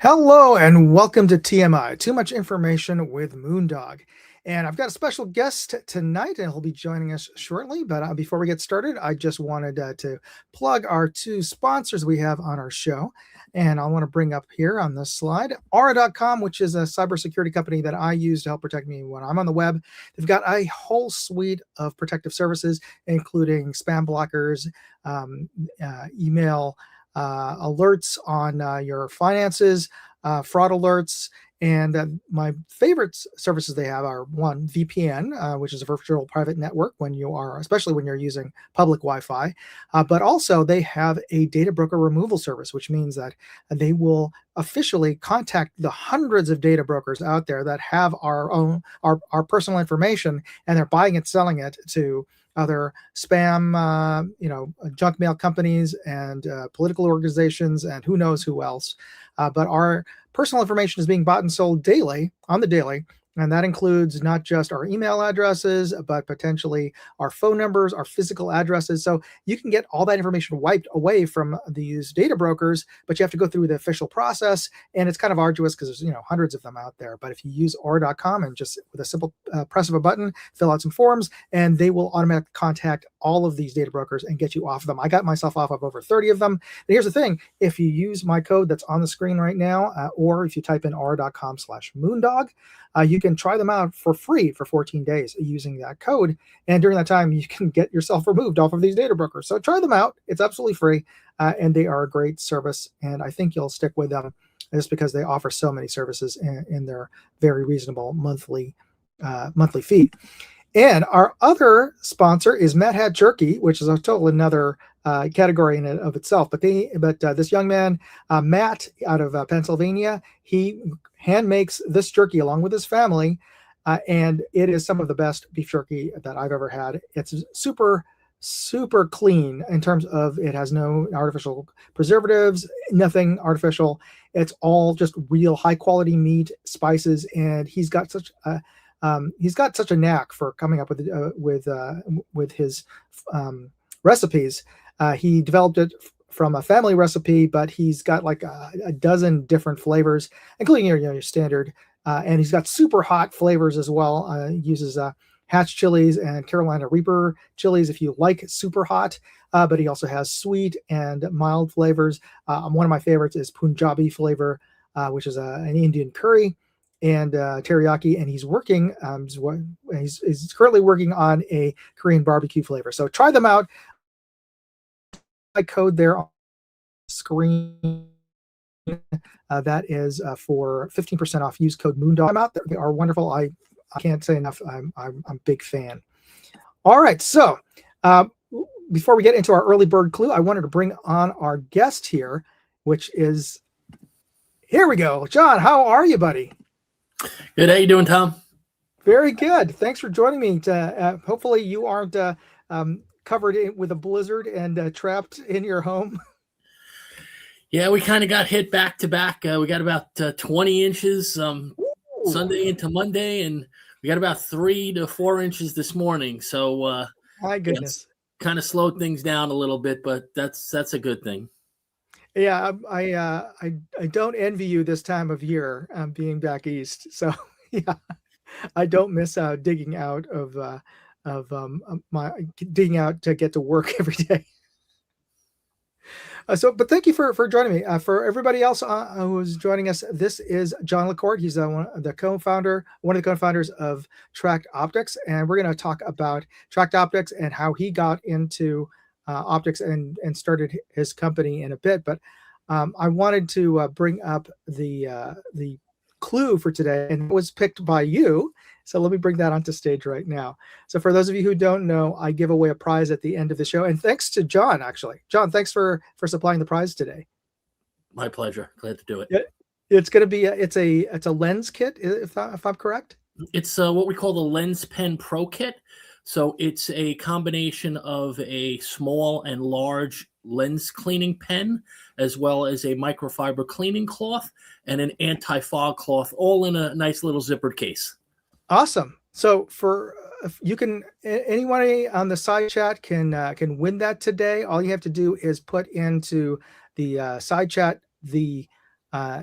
Hello and welcome to TMI, Too Much Information with Moondog. And I've got a special guest tonight, and he'll be joining us shortly. But before we get started, I just wanted to plug our two sponsors we have on our show. And I want to bring up here on this slide Aura.com, which is a cybersecurity company that I use to help protect me when I'm on the web. They've got a whole suite of protective services, including spam blockers, email alerts on your finances, fraud alerts. And my favorite services they have are one, VPN, which is a virtual private network especially when you're using public Wi-Fi. But also they have a data broker removal service, which means that they will officially contact the hundreds of data brokers out there that have our personal information, and they're buying and selling it to other spam, junk mail companies and political organizations and who knows who else. But our personal information is being bought and sold daily on the daily. And that includes not just our email addresses, but potentially our phone numbers, our physical addresses. So you can get all that information wiped away from these data brokers, but you have to go through the official process. And it's kind of arduous because there's hundreds of them out there. But if you use Aura.com and just with a simple press of a button, fill out some forms, and they will automatically contact all of these data brokers and get you off of them. I got myself off of over 30 of them. And here's the thing. If you use my code that's on the screen right now, or if you type in aura.com/moondog, you can try them out for free for 14 days using that code. And during that time, you can get yourself removed off of these data brokers. So try them out. It's absolutely free. And they are a great service. And I think you'll stick with them just because they offer so many services in their very reasonable monthly fee. And our other sponsor is Mad Hat Jerky, which is a total another category in and of itself. But this young man, Matt, out of Pennsylvania, he hand makes this jerky along with his family, and it is some of the best beef jerky that I've ever had. It's super, super clean in terms of it has no artificial preservatives, nothing artificial. It's all just real high quality meat, spices, and he's got such a knack for coming up with his recipes. He developed it from a family recipe, but he's got like a dozen different flavors, including your standard. And he's got super hot flavors as well. He uses Hatch chilies and Carolina Reaper chilies if you like super hot. But he also has sweet and mild flavors. One of my favorites is Punjabi flavor, which is an Indian curry, and teriyaki, and he's currently working on a Korean barbecue flavor. So try them out. My code there on the screen. That is for 15% off. Use code Moondog. I'm out there. They are wonderful. I can't say enough. I'm a big fan. All right. So before we get into our early bird clue, I wanted to bring on our guest here, which is, here we go. John, how are you, buddy? Good. How you doing, Tom? Very good. Thanks for joining me. Hopefully you aren't covered with a blizzard and trapped in your home. Yeah, we kind of got hit back to back. We got about 20 inches Sunday into Monday, and we got about 3 to 4 inches this morning. So, my goodness, kind of slowed things down a little bit, but that's a good thing. Yeah, I don't envy you this time of year, being back east. So yeah, I don't miss digging out digging out to get to work every day. But thank you for joining me. For everybody else who's joining us, this is John LaCourte. He's one of the co-founders of Tract Optics, and we're going to talk about Tract Optics and how he got into optics and started his company in a bit. But I wanted to bring up the clue for today, and it was picked by you. So let me bring that onto stage right now. So for those of you who don't know, I give away a prize at the end of the show. And thanks to John, actually. John, thanks for supplying the prize today. My pleasure. Glad to do it. It's going to be it's a lens kit, if I'm correct. It's what we call the Lens Pen Pro Kit. So it's a combination of a small and large lens cleaning pen, as well as a microfiber cleaning cloth and an anti-fog cloth, all in a nice little zippered case. Awesome. So anybody on the side chat can win that today. All you have to do is put into the side chat the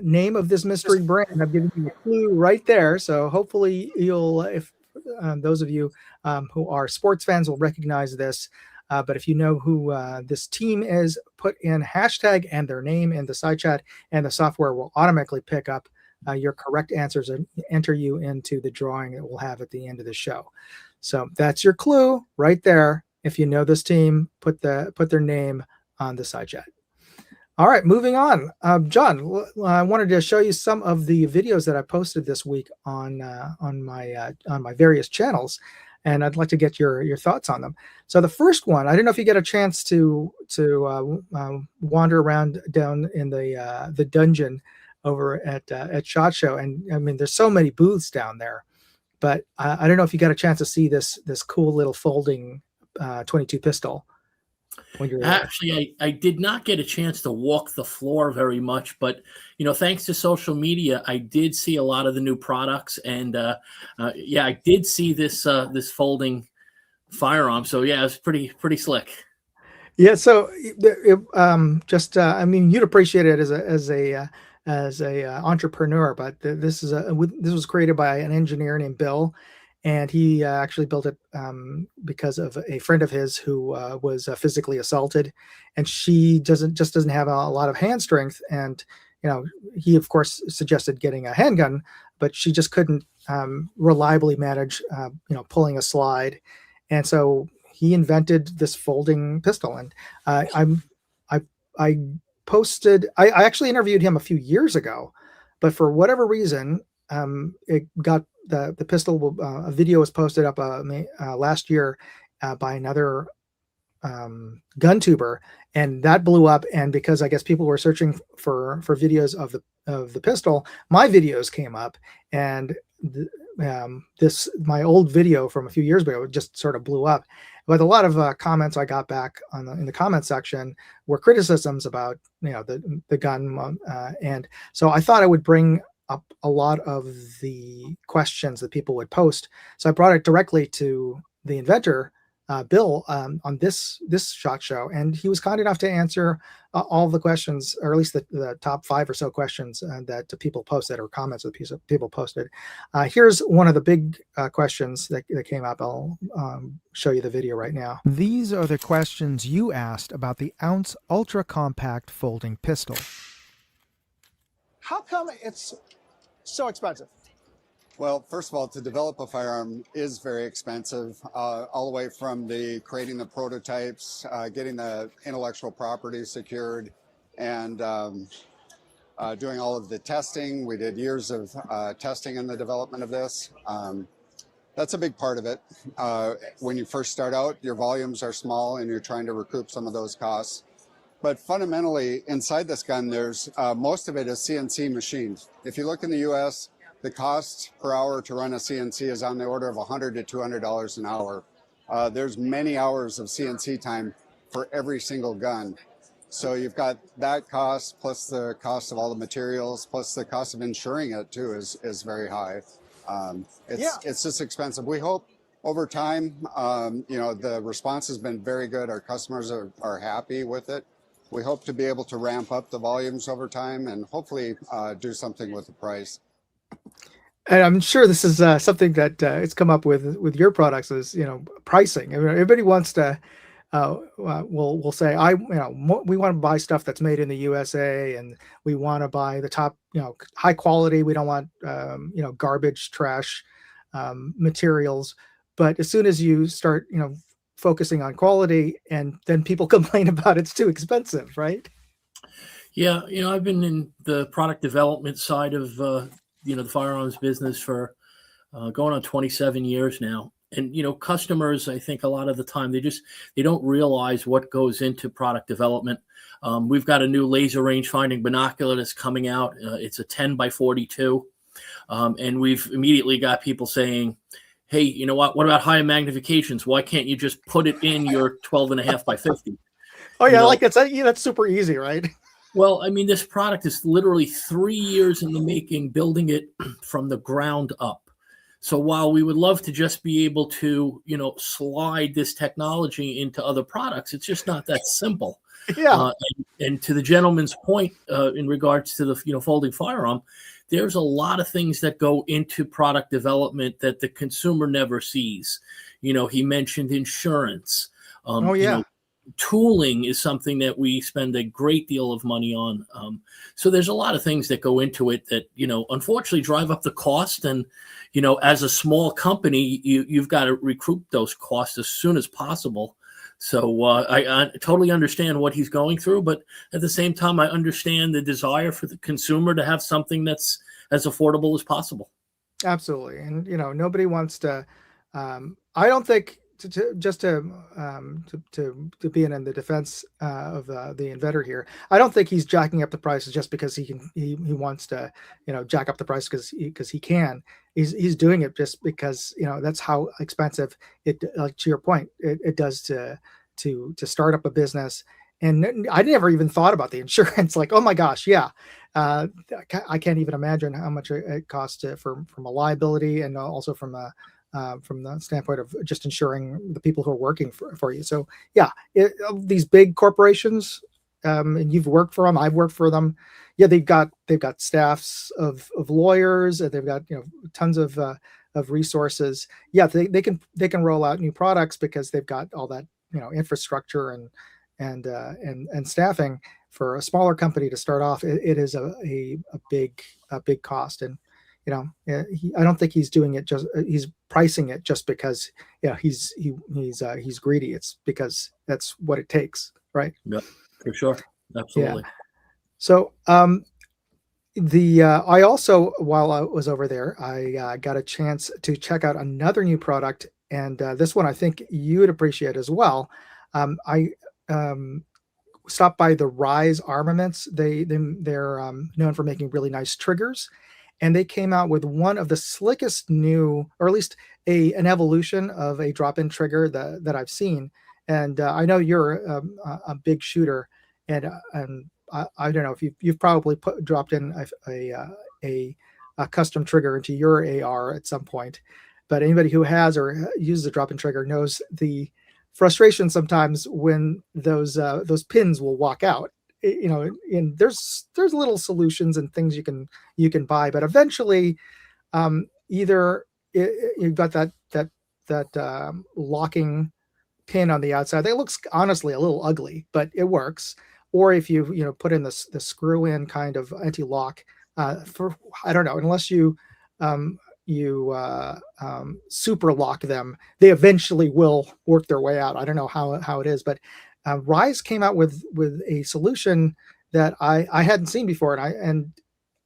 name of this mystery brand. I've given you a clue right there. So hopefully you'll, if those of you who are sports fans will recognize this. But if you know who this team is, put in hashtag and their name in the side chat, and the software will automatically pick up your correct answers and enter you into the drawing that we'll have at the end of the show. So that's your clue right there. If you know this team, put their name on the side chat. All right, moving on. John, I wanted to show you some of the videos that I posted this week on my various channels, and I'd like to get your thoughts on them. So the first one, I don't know if you get a chance to wander around down in the dungeon over at SHOT Show, and I mean there's so many booths down there, but I don't know if you got a chance to see this cool little folding 22 pistol. When you're Actually, I did not get a chance to walk the floor very much, but thanks to social media, I did see a lot of the new products, and yeah, I did see this folding firearm. So yeah, it's pretty slick. Yeah, so I mean, you'd appreciate it as a entrepreneur, but this was created by an engineer named Bill, and he actually built it because of a friend of his who was physically assaulted, and she doesn't have a lot of hand strength, and he of course suggested getting a handgun, but she just couldn't reliably manage pulling a slide, and so he invented this folding pistol. And I actually interviewed him a few years ago, but for whatever reason, it got the pistol. A video was posted up last year by another gun tuber, and that blew up. And because I guess people were searching for videos of the pistol, my videos came up, and my old video from a few years ago just sort of blew up. But a lot of comments I got back in the comment section were criticisms about the gun, and so I thought I would bring up a lot of the questions that people would post. So I brought it directly to the inventor, Bill, on this SHOT Show, and he was kind enough to answer all the questions, or at least the top 5 or so questions that people posted, or comments that people posted. Here's one of the big questions that came up. I'll show you the video right now. These are the questions you asked about the Ounce Ultra Compact Folding Pistol. How come it's so expensive? Well, first of all, to develop a firearm is very expensive, all the way from creating the prototypes, getting the intellectual property secured, and doing all of the testing. We did years of testing in the development of this. That's a big part of it. When you first start out, your volumes are small and you're trying to recoup some of those costs. But fundamentally, inside this gun, there's most of it is CNC machined. If you look in the U.S., the cost per hour to run a CNC is on the order of $100 to $200 an hour. There's many hours of CNC time for every single gun. So you've got that cost, plus the cost of all the materials, plus the cost of insuring it too is very high. It's just expensive. We hope over time, the response has been very good. Our customers are happy with it. We hope to be able to ramp up the volumes over time and hopefully do something with the price. And I'm sure this is something that it's come up with your products, is pricing. I mean, everybody wants to will say, we want to buy stuff that's made in the USA, and we want to buy the top high quality. We don't want garbage, trash materials. But as soon as you start focusing on quality, and then people complain about it's too expensive, right? Yeah, I've been in the product development side of the firearms business for going on 27 years now. And, customers, I think a lot of the time, they don't realize what goes into product development. We've got a new laser range finding binocular that's coming out. It's a 10 by 42. And we've immediately got people saying, hey, you know what about higher magnifications? Why can't you just put it in your 12.5 by 50? Oh yeah, like that's super easy, right? Well, I mean, this product is literally 3 years in the making, building it from the ground up. So while we would love to just be able to, slide this technology into other products, it's just not that simple. Yeah. And to the gentleman's point in regards to the folding firearm, there's a lot of things that go into product development that the consumer never sees. He mentioned insurance. Oh yeah. Tooling is something that we spend a great deal of money on. So there's a lot of things that go into it that, unfortunately drive up the cost. And, as a small company, you've got to recoup those costs as soon as possible. So I totally understand what he's going through, but at the same time, I understand the desire for the consumer to have something that's as affordable as possible. Absolutely. And, nobody wants to, I don't think to be in the defense of the inventor here. I don't think he's jacking up the prices just because he wants to, jack up the price because he can. He's doing it just because, that's how expensive it, like to your point, it does to start up a business. And I never even thought about the insurance. Like, oh my gosh, yeah. I can't even imagine how much it costs from a liability and also from the standpoint of just insuring the people who are working for you. So yeah, these big corporations, and you've worked for them, I've worked for them. Yeah, they've got staffs of lawyers, and they've got tons of resources. Yeah, they can roll out new products because they've got all that infrastructure and staffing. For a smaller company to start off, it is a big cost. And I don't think he's doing it he's pricing it just because he's greedy. It's because that's what it takes, right? Yeah, for sure, absolutely. Yeah. So I also, while I was over there, I got a chance to check out another new product, and this one I think you would appreciate as well. I stopped by the Rise Armaments. They're known for making really nice triggers, and they came out with one of the slickest new, or at least an evolution of a drop-in trigger that I've seen. And I know you're a big shooter, and I don't know if you've probably dropped in a custom trigger into your AR at some point, but anybody who has or uses a drop-in trigger knows the frustration sometimes when those pins will walk out. And there's little solutions and things you can buy, but eventually either you've got that locking pin on the outside that looks honestly a little ugly, but it works. Or if you put in the screw in kind of anti-lock, for I don't know, unless you super lock them, they eventually will work their way out. I don't know how it is, but Rise came out with a solution that I hadn't seen before, and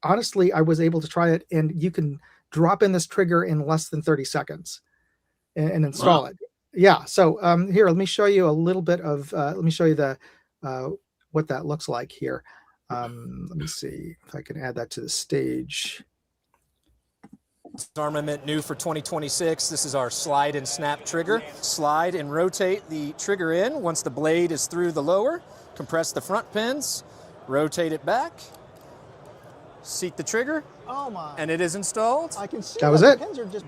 honestly I was able to try it, and you can drop in this trigger in less than 30 seconds and install it. Yeah. So here, let me show you a little bit of let me show you the what that looks like here. Let me see if I can add that to the stage. Armament new for 2026. This is our slide and snap trigger. Slide and rotate the trigger in once the blade is through the lower. Compress the front pins, rotate it back, seat the trigger. Oh my. And it is installed. I can see that was it.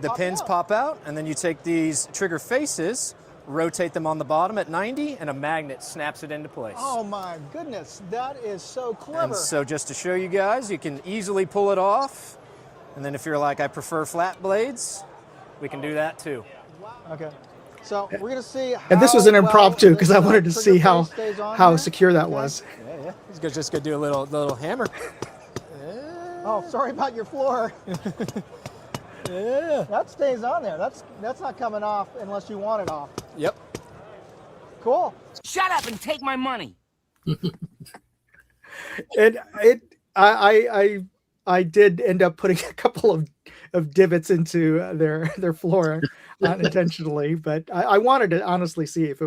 The pins pop out, and then you take these trigger faces, rotate them on the bottom at 90, and a magnet snaps it into place. Oh my goodness, that is so clever. And so just to show you guys, you can easily pull it off. And then if you're like, I prefer flat blades, we can do that too. Okay. So we're going to see how, and this was an impromptu because I wanted to trigger see face stays on how here. secure that was. Yeah. Just go do a little hammer. Oh, sorry about your floor. Yeah. That stays on there. That's not coming off unless you want it off. Yep. Cool. Shut up and take my money. And I did end up putting a couple of divots into their floor unintentionally, but I wanted to honestly see if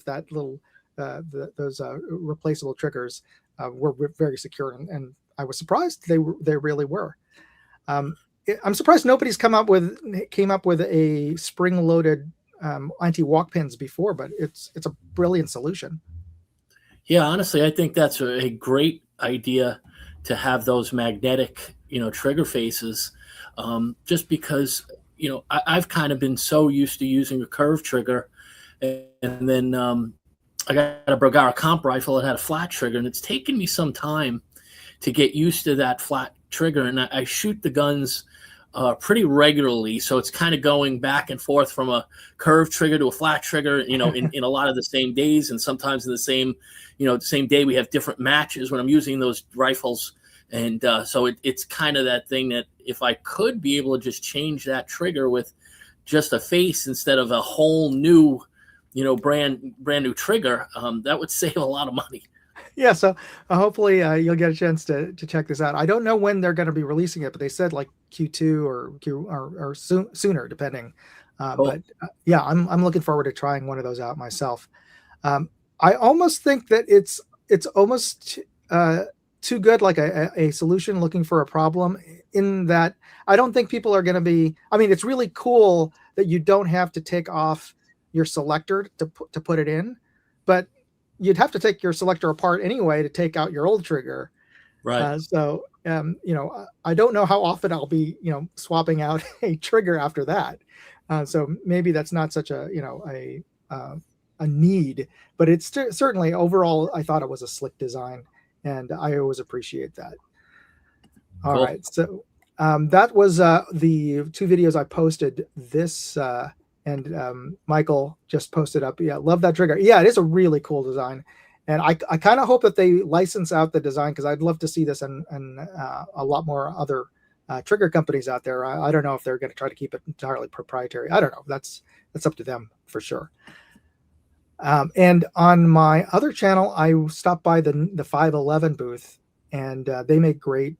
that little those replaceable triggers were very secure, and I was surprised they really were. I'm surprised nobody's came up with a spring-loaded anti-walk pins before, but it's a brilliant solution. Yeah, honestly, I think that's a great idea to have those magnetic, trigger faces, just because, I've kind of been so used to using a curved trigger, and then I got a Bergara comp rifle that had a flat trigger, and it's taken me some time to get used to that flat trigger. And I shoot the guns pretty regularly, so it's kind of going back and forth from a curved trigger to a flat trigger, in a lot of the same days, and sometimes in the same day we have different matches when I'm using those rifles. And so it's kind of that thing that if I could be able to just change that trigger with just a face instead of a whole new, brand new trigger, that would save a lot of money. Yeah, so hopefully you'll get a chance to check this out. I don't know when they're going to be releasing it, but they said like Q2 or sooner, depending. Cool. But yeah, I'm looking forward to trying one of those out myself. I almost think that it's almost too good, like a solution looking for a problem, in that I don't think people are going to be. I mean, it's really cool that you don't have to take off your selector to put it in, but you'd have to take your selector apart anyway to take out your old trigger. Right. I don't know how often I'll be, swapping out a trigger after that. So maybe that's not such a need, but it's certainly overall, I thought it was a slick design, and I always appreciate that. All Cool. right. So that was the two videos I posted this, and Michael just posted up. Yeah, love that trigger. Yeah, it is a really cool design, and I kind of hope that they license out the design, because I'd love to see this in a lot more other trigger companies out there. I don't know if they're going to try to keep it entirely proprietary. I don't know. That's up to them for sure. And on my other channel, I stopped by the 511 booth, and they make great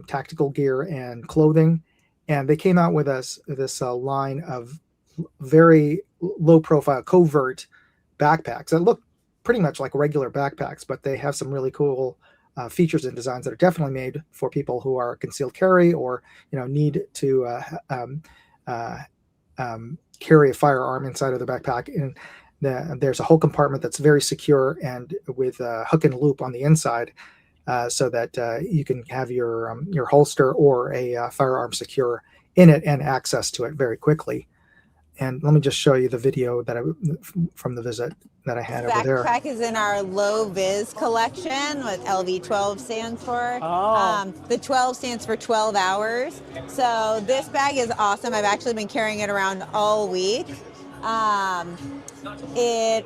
tactical gear and clothing, and they came out with this line of very low profile covert backpacks that look pretty much like regular backpacks, but they have some really cool features and designs that are definitely made for people who are concealed carry, or need to carry a firearm inside of the backpack. And there's a whole compartment that's very secure and with a hook and loop on the inside, so that you can have your holster or a firearm secure in it and access to it very quickly. And let me just show you the video from the visit that I had over there. Backpack is in our low vis collection, what LV12 stands for. Oh. The 12 stands for 12 hours. So this bag is awesome. I've actually been carrying it around all week.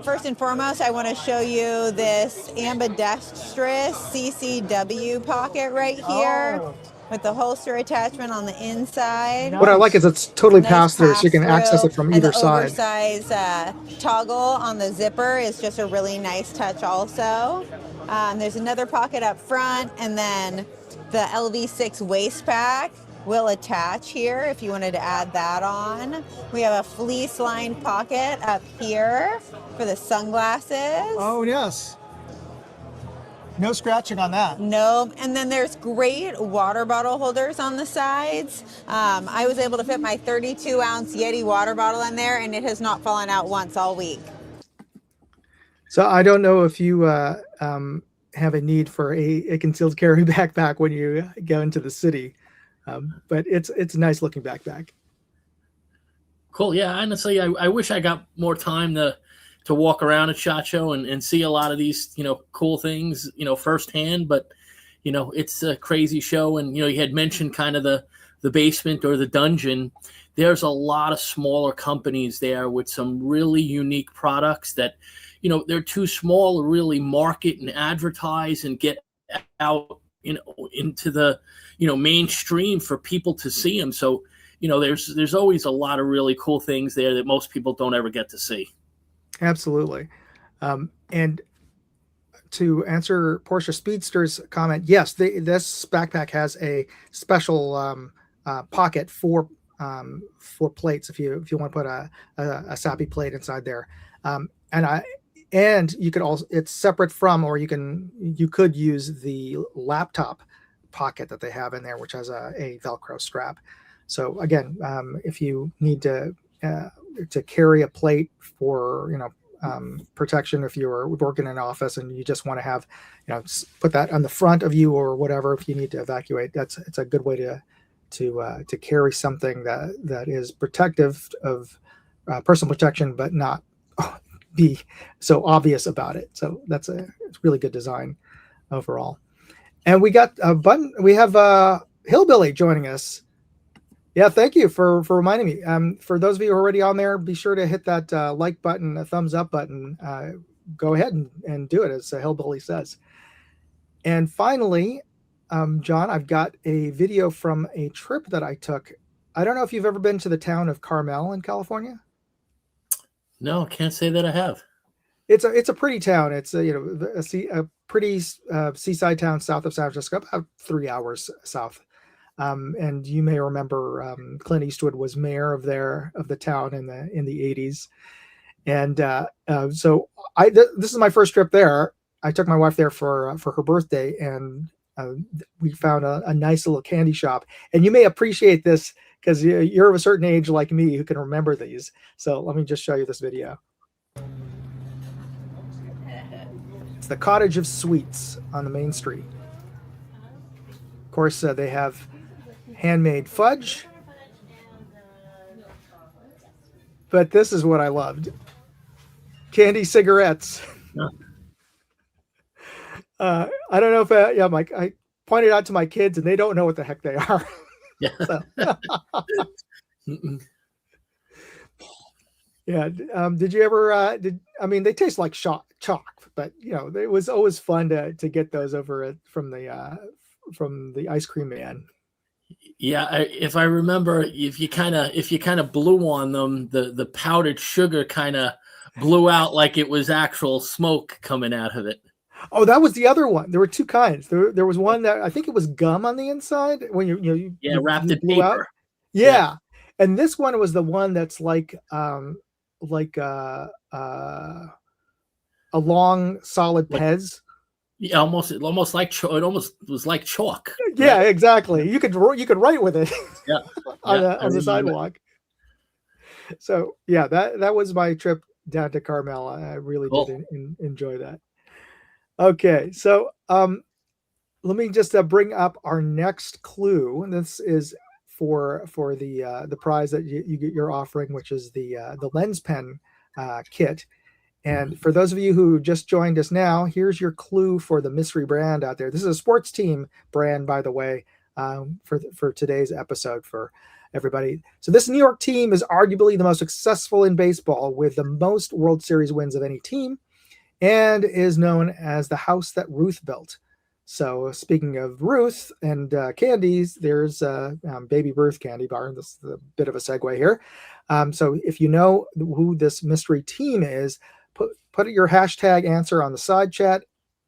First and foremost, I want to show you this ambidextrous CCW pocket right here. Oh. With the holster attachment on the inside. What I like is it's totally Nice pass-through, so you can pass-through, access it from and either the side. oversized toggle on the zipper is just a really nice touch also. There's another pocket up front, and then the LV6 waist pack will attach here if you wanted to add that on. We have a fleece-lined pocket up here for the sunglasses. Oh, yes. No scratching on that. No, and then there's great water bottle holders on the sides. I was able to fit my 32-ounce Yeti water bottle in there, and it has not fallen out once all week. So I don't know if you have a need for a concealed carry backpack when you go into the city, but it's a nice looking backpack. Cool. Yeah, honestly, I wish I got more time to walk around at SHOT Show and see a lot of these, cool things, firsthand. But, it's a crazy show. And, you had mentioned kind of the basement or the dungeon. There's a lot of smaller companies there with some really unique products that, they're too small to really market and advertise and get out, into the, mainstream for people to see them. So, there's always a lot of really cool things there that most people don't ever get to see. Absolutely. And to answer Portia Speedster's comment, yes, this backpack has a special pocket for plates if you want to put a SAPI plate inside there. And you could also, it's separate from, or you could use the laptop pocket that they have in there, which has a Velcro strap. So again, if you need to carry a plate for protection, if you're working in an office and you just want to have put that on the front of you or whatever, if you need to evacuate, it's a good way to carry something that is protective of personal protection, but not be so obvious about it. So it's really good design overall. And we got a button. We have Hillbilly joining us. Yeah, thank you for reminding me. For those of you who are already on there, be sure to hit that like button, a thumbs up button. Go ahead and do it, as Hillbilly says. And finally, John, I've got a video from a trip that I took. I don't know if you've ever been to the town of Carmel in California. No, can't say that I have. It's a pretty town. It's a pretty seaside town south of San Francisco, about 3 hours south. And you may remember Clint Eastwood was mayor of the town in the 80s. And so this is my first trip there. I took my wife there for her birthday, and we found a nice little candy shop. And you may appreciate this because you're of a certain age like me who can remember these. So let me just show you this video. It's the Cottage of Sweets on the main street. Of course, they have handmade fudge. But this is what I loved. Candy cigarettes. Yeah. I don't know if Mike, I pointed out to my kids and they don't know what the heck they are. Yeah. Yeah. Did you ever they taste like chalk, but it was always fun to get those over from the ice cream man. Yeah, if I remember, if you kind of blew on them, the powdered sugar kind of blew out like it was actual smoke coming out of it. Oh, that was the other one. There were two kinds. There was one that I think it was gum on the inside when you wrapped in blew paper. out. Yeah. And this one was the one that's like a long solid Pez. Yeah, it almost was like chalk. Yeah, right? Exactly. You could write with it. Yeah. on the sidewalk. So yeah, that was my trip down to Carmel. I really did enjoy that. Okay, so let me just bring up our next clue. And this is for the prize that you're offering, which is the lens pen kit. And for those of you who just joined us now, here's your clue for the mystery brand out there. This is a sports team brand, by the way, for today's episode for everybody. So this New York team is arguably the most successful in baseball, with the most World Series wins of any team, and is known as the house that Ruth built. So speaking of Ruth and candies, there's Baby Ruth candy bar. This is a bit of a segue here. So if you know who this mystery team is, put your hashtag answer on the side chat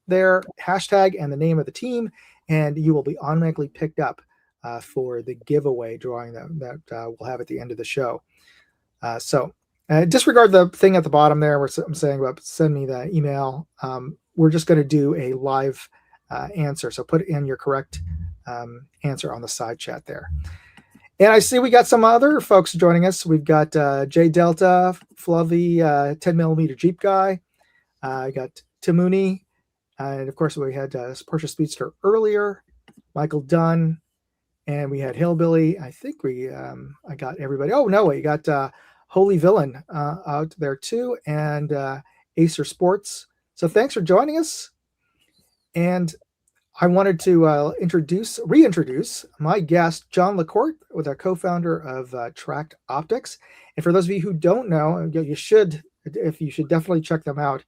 there, hashtag and the name of the team, and you will be automatically picked up for the giveaway drawing that we'll have at the end of the show. So disregard the thing at the bottom there where I'm saying about send me the email. We're just going to do a live answer. So put in your correct answer on the side chat there. And I see we got some other folks joining us. We've got J Delta, Fluffy, 10mm Jeep guy. I got Timuni. And of course, we had Porsche Speedster earlier, Michael Dunn, and we had Hillbilly. I think I got everybody. Oh, no, we got Holy Villain out there too, and Acer Sports. So thanks for joining us. And I wanted to reintroduce my guest, John LaCourte, with our co-founder of Tract Optics. And for those of you who don't know, you should definitely check them out.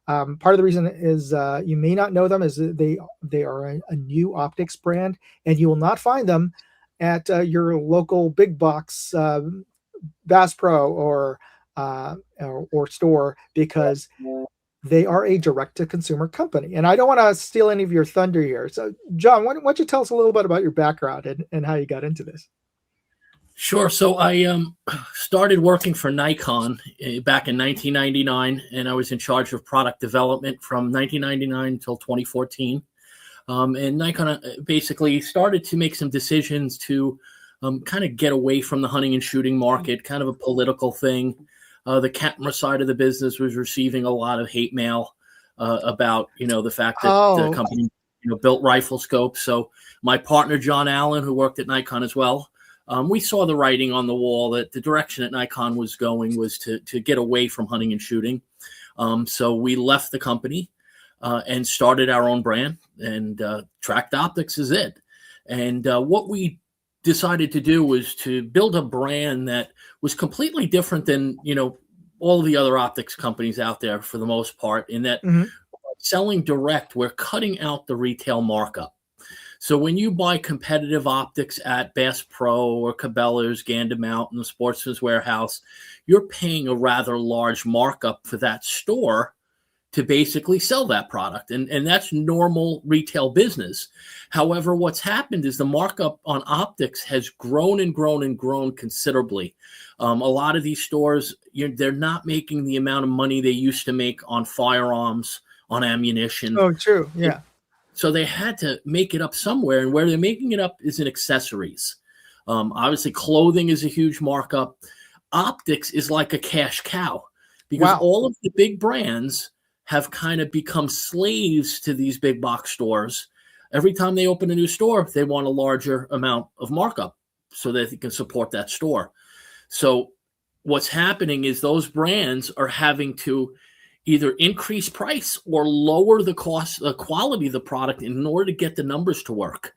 Part of the reason is you may not know them is they are a new optics brand, and you will not find them at your local big box Bass Pro or store, because they are a direct-to-consumer company. And I don't want to steal any of your thunder here. So, John, why don't you tell us a little bit about your background and how you got into this? Sure. So I started working for Nikon back in 1999, and I was in charge of product development from 1999 until 2014. And Nikon basically started to make some decisions to kind of get away from the hunting and shooting market, kind of a political thing. The camera side of the business was receiving a lot of hate mail about, the fact that the company, built rifle scopes. So my partner, John Allen, who worked at Nikon as well, we saw the writing on the wall that the direction that Nikon was going was to get away from hunting and shooting. So we left the company and started our own brand, and Tract Optics is it. And what we decided to do was to build a brand that was completely different than, all the other optics companies out there for the most part, in that Mhm. selling direct, we're cutting out the retail markup. So when you buy competitive optics at Bass Pro or Cabela's, Gander Mountain, Sportsman's Warehouse, you're paying a rather large markup for that store to basically sell that product. And that's normal retail business. However, what's happened is the markup on optics has grown and grown and grown considerably. A lot of these stores, they're not making the amount of money they used to make on firearms, on ammunition. Oh, true. Yeah. So they had to make it up somewhere, and where they're making it up is in accessories. Obviously, clothing is a huge markup. Optics is like a cash cow, because Wow. all of the big brands have kind of become slaves to these big box stores. Every time they open a new store, they want a larger amount of markup so that they can support that store. So what's happening is those brands are having to either increase price or lower the cost, the quality of the product in order to get the numbers to work.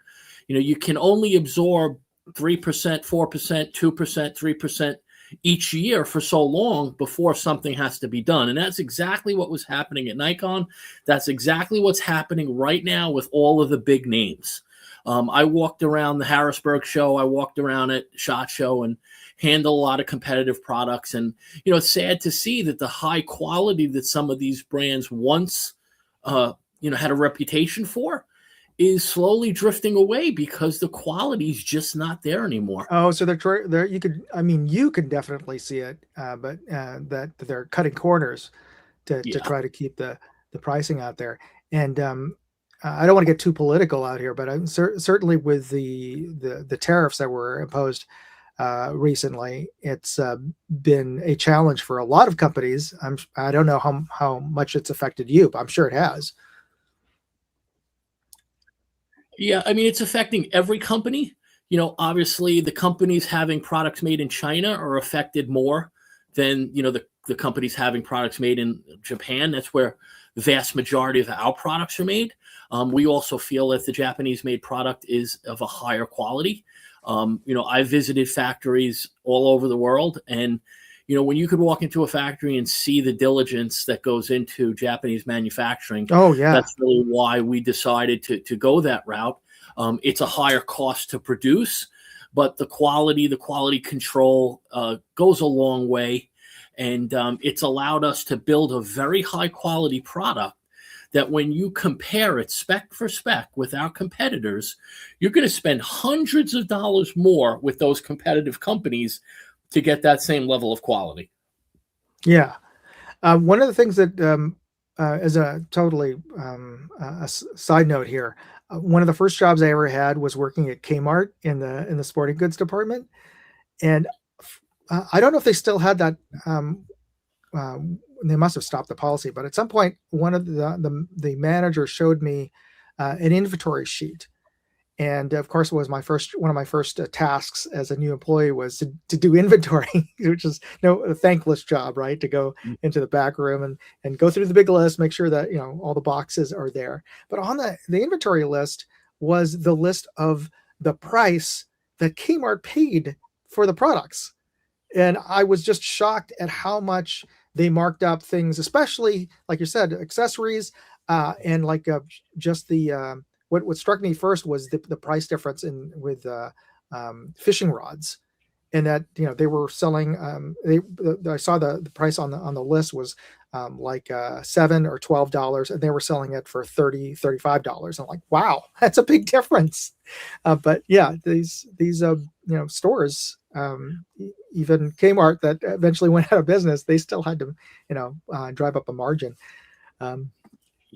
You can only absorb 3%, 4%, 2%, 3% each year for so long before something has to be done. And that's exactly what was happening at Nikon. That's exactly what's happening right now with all of the big names. I walked around the Harrisburg show. I walked around at SHOT Show and handle a lot of competitive products. And, it's sad to see that the high quality that some of these brands once, had a reputation for is slowly drifting away because the quality is just not there anymore. Oh, so they're you can definitely see it, but that they're cutting corners to try to keep the pricing out there. And I don't want to get too political out here, but I'm certainly with the tariffs that were imposed recently, it's been a challenge for a lot of companies. I don't know how much it's affected you, but I'm sure it has. Yeah, it's affecting every company. Obviously the companies having products made in China are affected more than, the companies having products made in Japan. That's where the vast majority of our products are made. We also feel that the Japanese made product is of a higher quality. I visited factories all over the world, and when you could walk into a factory and see the diligence that goes into Japanese manufacturing, Oh yeah. that's really why we decided to go that route. It's a higher cost to produce, but the quality control goes a long way. And it's allowed us to build a very high quality product that when you compare it spec for spec with our competitors, you're going to spend hundreds of dollars more with those competitive companies to get that same level of quality. Yeah. One of the things that, as a totally side note here, one of the first jobs I ever had was working at Kmart in the sporting goods department, and I don't know if they still had that. They must have stopped the policy, but at some point, one of the managers showed me an inventory sheet. And of course, it was one of my first tasks as a new employee was to do inventory, which is a thankless job, right? To go into the back room and go through the big list, make sure that all the boxes are there. But on the inventory list was the list of the price that Kmart paid for the products, and I was just shocked at how much they marked up things, especially like you said, accessories, and like just the. What struck me first was the price difference with fishing rods, and that they were selling. I saw the price on the list was like $7 or $12, and they were selling it for $35. I'm like, wow, that's a big difference. But yeah, these stores, even Kmart that eventually went out of business, they still had to drive up a margin.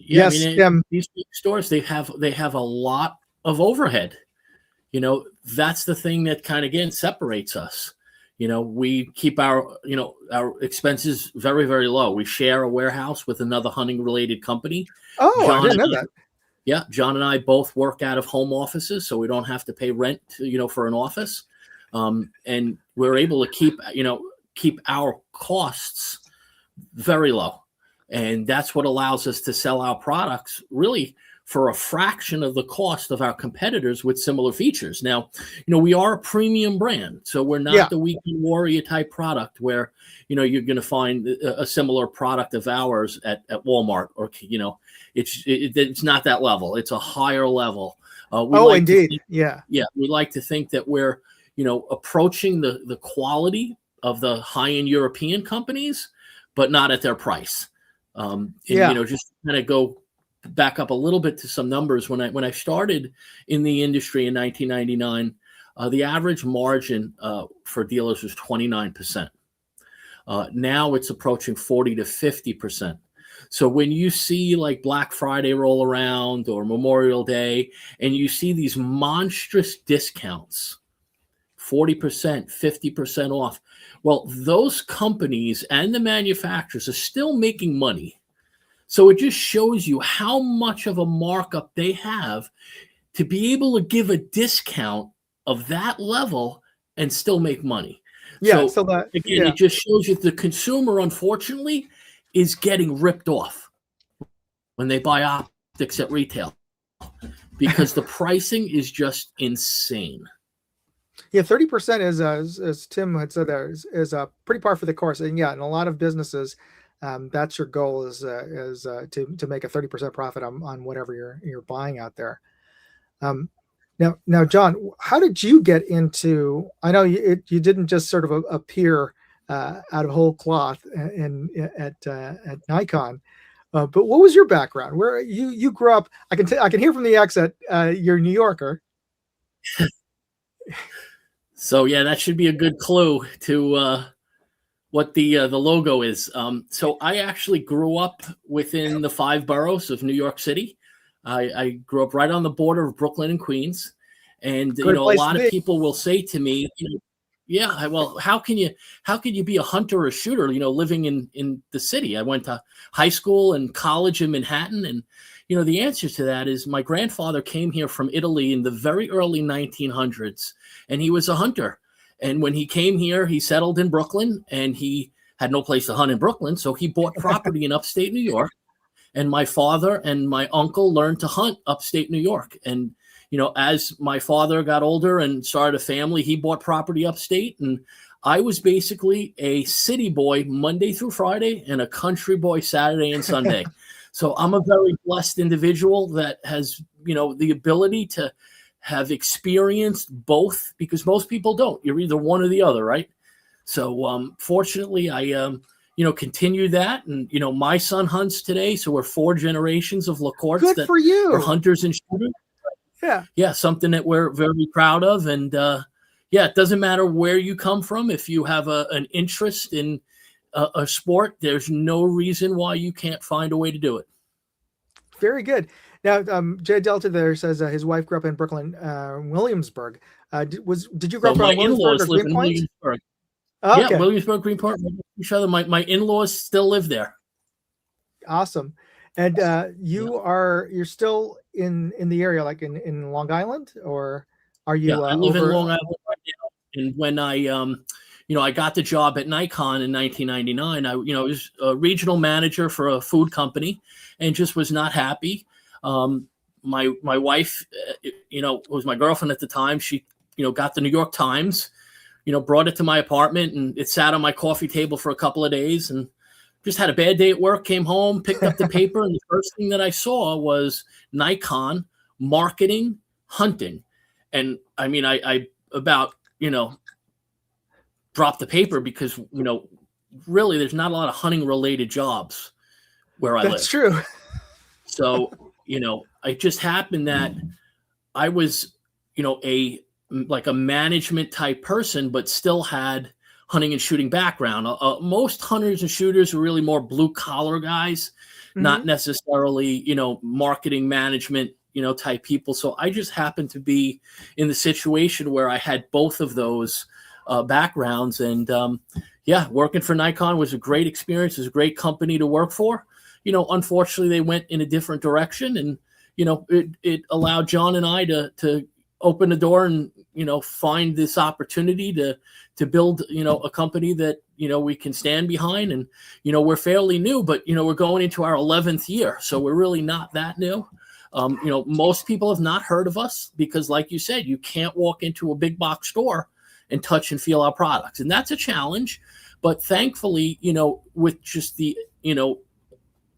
Yeah, Yes, these big stores, they have a lot of overhead. That's the thing that kind of again separates us. We keep our expenses very, very low. We share a warehouse with another hunting related company. Oh, I didn't know that. Yeah, John and I both work out of home offices, so we don't have to pay rent, for an office, and we're able to keep our costs very low. And that's what allows us to sell our products really for a fraction of the cost of our competitors with similar features. Now, we are a premium brand, so we're not the weekend warrior type product where, you're going to find a similar product of ours at Walmart, or, it's not that level. It's a higher level. Indeed. We like to think that we're, approaching the quality of the high-end European companies, but not at their price. Just kind of go back up a little bit to some numbers. When I started in the industry in 1999, the average margin for dealers was 29%. Now it's approaching 40 to 50%. So when you see like Black Friday roll around or Memorial Day, and you see these monstrous discounts, 40%, 50% off, well, those companies and the manufacturers are still making money. So it just shows you how much of a markup they have to be able to give a discount of that level and still make money. It just shows you the consumer, unfortunately, is getting ripped off when they buy optics at retail because the pricing is just insane. Yeah, 30% is, as Tim had said there, is pretty par for the course. And in a lot of businesses, that's your goal is to make a 30% profit on whatever you're buying out there. Now, John, how did you get into? I know you didn't just sort of appear out of whole cloth at Nikon, but what was your background? Where you grew up? I can hear from the accent you're a New Yorker. So that should be a good clue to what the logo is. So I actually grew up within the 5 boroughs of New York City. I grew up right on the border of Brooklyn and Queens, and a lot of people will say to me, well, how can you be a hunter or a shooter, living in the city? I went to high school and college in Manhattan, and the answer to that is my grandfather came here from Italy in the very early 1900s, and he was a hunter. And when he came here, he settled in Brooklyn, and he had no place to hunt in Brooklyn, so he bought property in upstate New York. And my father and my uncle learned to hunt upstate New York. And, as my father got older and started a family, he bought property upstate. And I was basically a city boy Monday through Friday and a country boy Saturday and Sunday. So I'm a very blessed individual that has, the ability to have experienced both, because most people don't. You're either one or the other, right? So fortunately, I continue that. And, my son hunts today. So we're 4 generations of LaCourts Good that for you. are hunters and shooters. Yeah, something that we're very proud of. And it doesn't matter where you come from. If you have an interest in a sport, there's no reason why you can't find a way to do it. Very good. Now, Jay Delta there says his wife grew up in Brooklyn, Williamsburg. Did you grow up in Williamsburg or Greenpoint? Williamsburg. Oh, okay. Yeah, Williamsburg, Greenpoint, each other. My in-laws still live there. Awesome. And you're still in the area, like in Long Island, or are you? I live in Long Island right now. And when I got the job at Nikon in 1999, I was a regional manager for a food company, and just was not happy. My wife, was my girlfriend at the time. She, got the New York Times, brought it to my apartment, and it sat on my coffee table for a couple of days, and just had a bad day at work, came home, picked up the paper, and the first thing that I saw was Nikon marketing hunting. And I about, dropped the paper because, really there's not a lot of hunting related jobs where I live. That's true. So, it just happened that I was, a management type person, but still had hunting and shooting background. Most hunters and shooters are really more blue collar guys, not necessarily, marketing management, type people. So I just happened to be in the situation where I had both of those backgrounds. And working for Nikon was a great experience. It was a great company to work for. Unfortunately, they went in a different direction, and, it allowed John and I to open the door and, find this opportunity to build, a company that, we can stand behind. And, we're fairly new, but, we're going into our 11th year. So we're really not that new. Most people have not heard of us because, like you said, you can't walk into a big box store and touch and feel our products. And that's a challenge. But thankfully, with just the,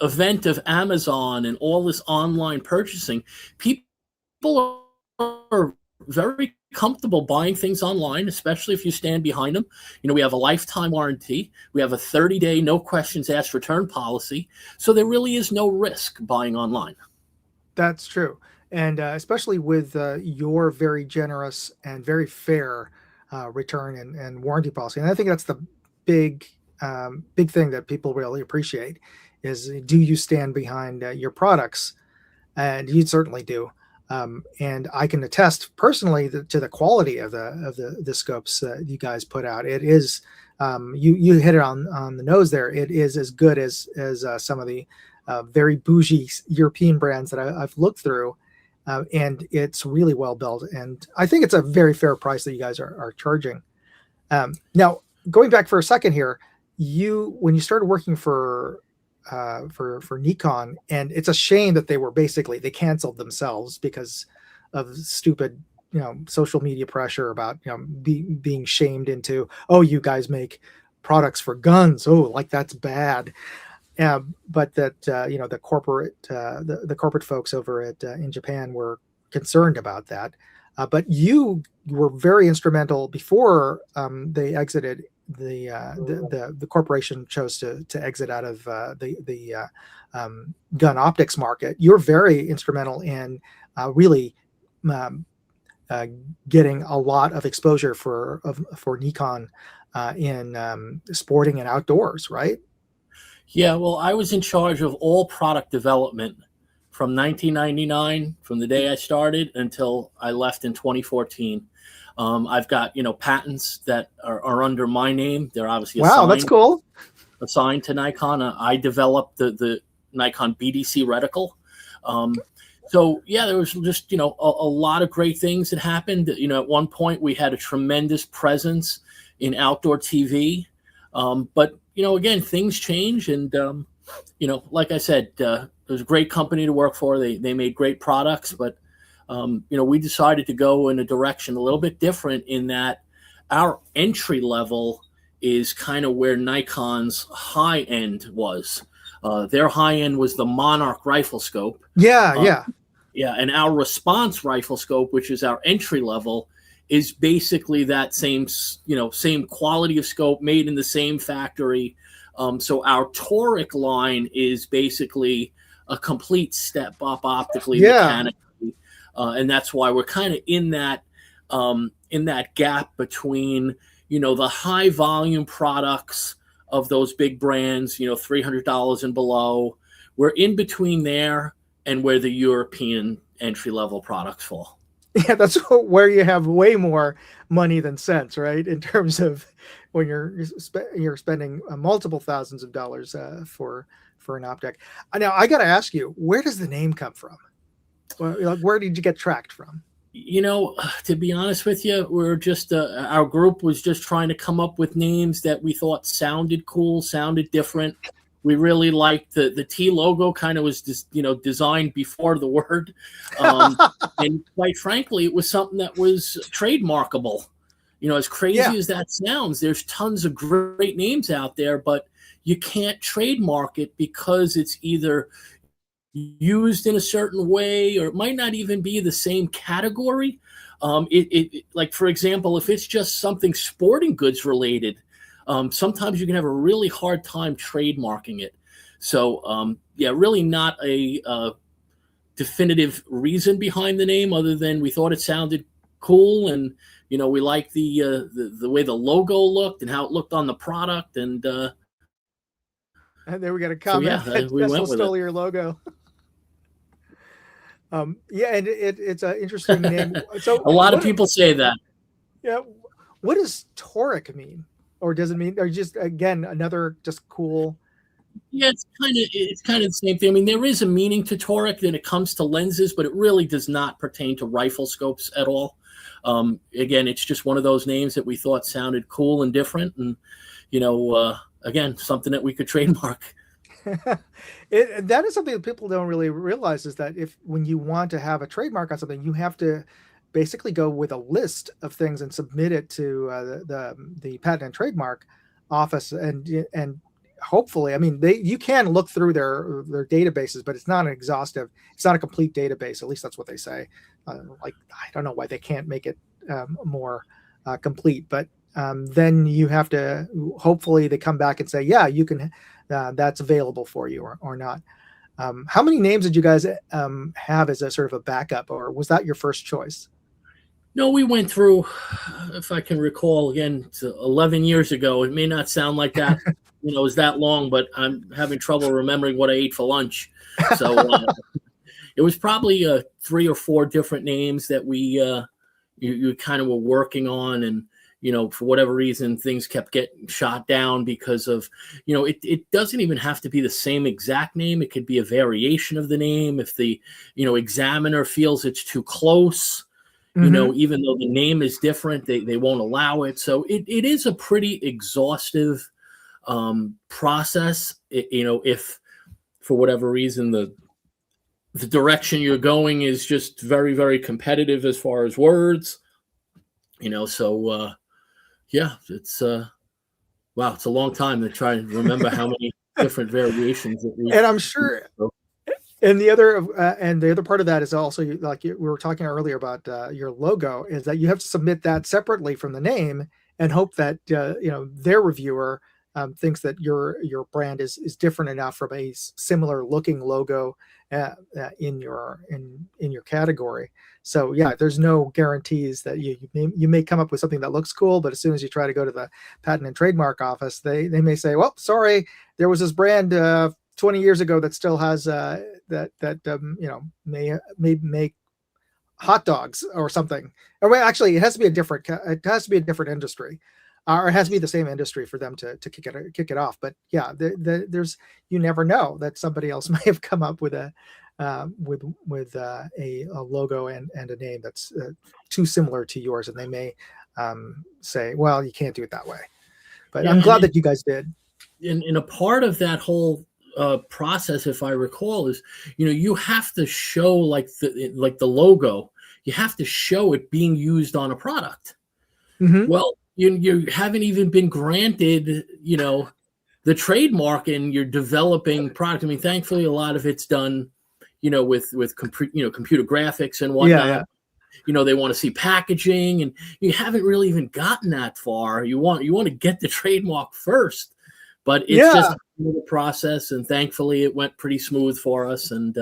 event of Amazon and all this online purchasing, people are very comfortable buying things online, especially if you stand behind them. We have a lifetime warranty. We have a 30-day no questions asked return policy. So there really is no risk buying online. That's true. And especially with your very generous and very fair return and warranty policy. And I think that's the big thing that people really appreciate is, do you stand behind your products? And you certainly do. And I can attest personally to the quality of the scopes that you guys put out. It is, you hit it on the nose there. It is as good as some of the very bougie European brands that I've looked through. And it's really well built. And I think it's a very fair price that you guys are charging. Now, going back for a second here, when you started working for Nikon, and it's a shame that they canceled themselves because of stupid, social media pressure about, being shamed into, oh, you guys make products for guns. Oh, like that's bad. But that, the corporate folks over in Japan were concerned about that. But you were very instrumental before they exited. The corporation chose to exit out of the gun optics market. You're very instrumental in really getting a lot of exposure for Nikon in sporting and outdoors, right? Yeah, well, I was in charge of all product development from 1999, from the day I started until I left in 2014. I've got, patents that are under my name. They're obviously that's cool. Assigned to Nikon. I developed the Nikon BDC reticle. So yeah, there was just, a lot of great things that happened. At one point we had a tremendous presence in outdoor TV. But, again, things change. And, like I said, it was a great company to work for. They made great products, but we decided to go in a direction a little bit different in that our entry level is kind of where Nikon's high end was. Their high end was the Monarch rifle scope. Yeah. And our Response rifle scope, which is our entry level, is basically that same quality of scope made in the same factory. So our Toric line is basically a complete step up optically, mechanically. And that's why we're kind of in that gap between, the high volume products of those big brands, $300 and below. We're in between there and where the European entry level products fall. Yeah, that's where you have way more money than sense, right? In terms of when you're spending multiple thousands of dollars for an optic. Now, I got to ask you, where does the name come from? Where did you get Tract from? To be honest with you, we're just our group was just trying to come up with names that we thought sounded cool, sounded different. We really liked the T logo. Kind of was just designed before the word, and quite frankly, it was something that was trademarkable. As crazy as that sounds, there's tons of great names out there, but you can't trademark it because it's either used in a certain way or it might not even be the same category. Like, for example, if it's just something sporting goods related, sometimes you can have a really hard time trademarking it. So really not a definitive reason behind the name other than we thought it sounded cool, and we liked the way the logo looked and how it looked on the product, and there we got a comment. So we went with stole your logo. And it's an interesting name. So a lot of people say that. Yeah, what does Toric mean, or does it mean, or just again another just cool Yeah, it's kind of the same thing. I mean, there is a meaning to toric when it comes to lenses, but it really does not pertain to rifle scopes at all. Again, it's just one of those names that we thought sounded cool and different, and again, something that we could trademark. That is something that people don't really realize, is that when you want to have a trademark on something, you have to basically go with a list of things and submit it to the patent and trademark office, and hopefully, I mean, you can look through their databases, but it's not a complete database. At least that's what they say. Like, I don't know why they can't make it more complete, but then you have to, hopefully they come back and say, yeah, you can, that's available for you, or not. How many names did you guys have as a sort of a backup, or was that your first choice? No, we went through, if I can recall, again, 11 years ago. It may not sound like that, is that long, but I'm having trouble remembering what I ate for lunch. So it was probably 3 or 4 different names that you kind of were working on, and for whatever reason, things kept getting shot down because of, it doesn't even have to be the same exact name. It could be a variation of the name. If the, examiner feels it's too close, even though the name is different, they won't allow it. So it is a pretty exhaustive process. If for whatever reason, the direction you're going is just very, very competitive as far as words, so, yeah, it's wow, it's a long time to try and remember how many different variations that we. And I'm sure. And the other part of that is also, like we were talking earlier about your logo, is that you have to submit that separately from the name and hope that their reviewer thinks that your brand is different enough from a similar looking logo in your category. So yeah, there's no guarantees that you may come up with something that looks cool, but as soon as you try to go to the patent and trademark office, they may say, well, sorry, there was this brand 20 years ago that still has may make hot dogs or something. Or actually, it has to be a different industry, or it has to be the same industry for them to kick it off. But yeah, there's, you never know that somebody else may have come up with a logo and a name that's too similar to yours, and they may say, well, you can't do it that way. But yeah, I'm glad that you guys did. In a part of that whole process, if I recall, is you have to show like the logo, you have to show it being used on a product. Well, you haven't even been granted the trademark, and you're developing product. I mean, thankfully a lot of it's done with computer graphics and whatnot. They want to see packaging, and you haven't really even gotten that far. You want to get the trademark first, but it's just the process, and thankfully it went pretty smooth for us. And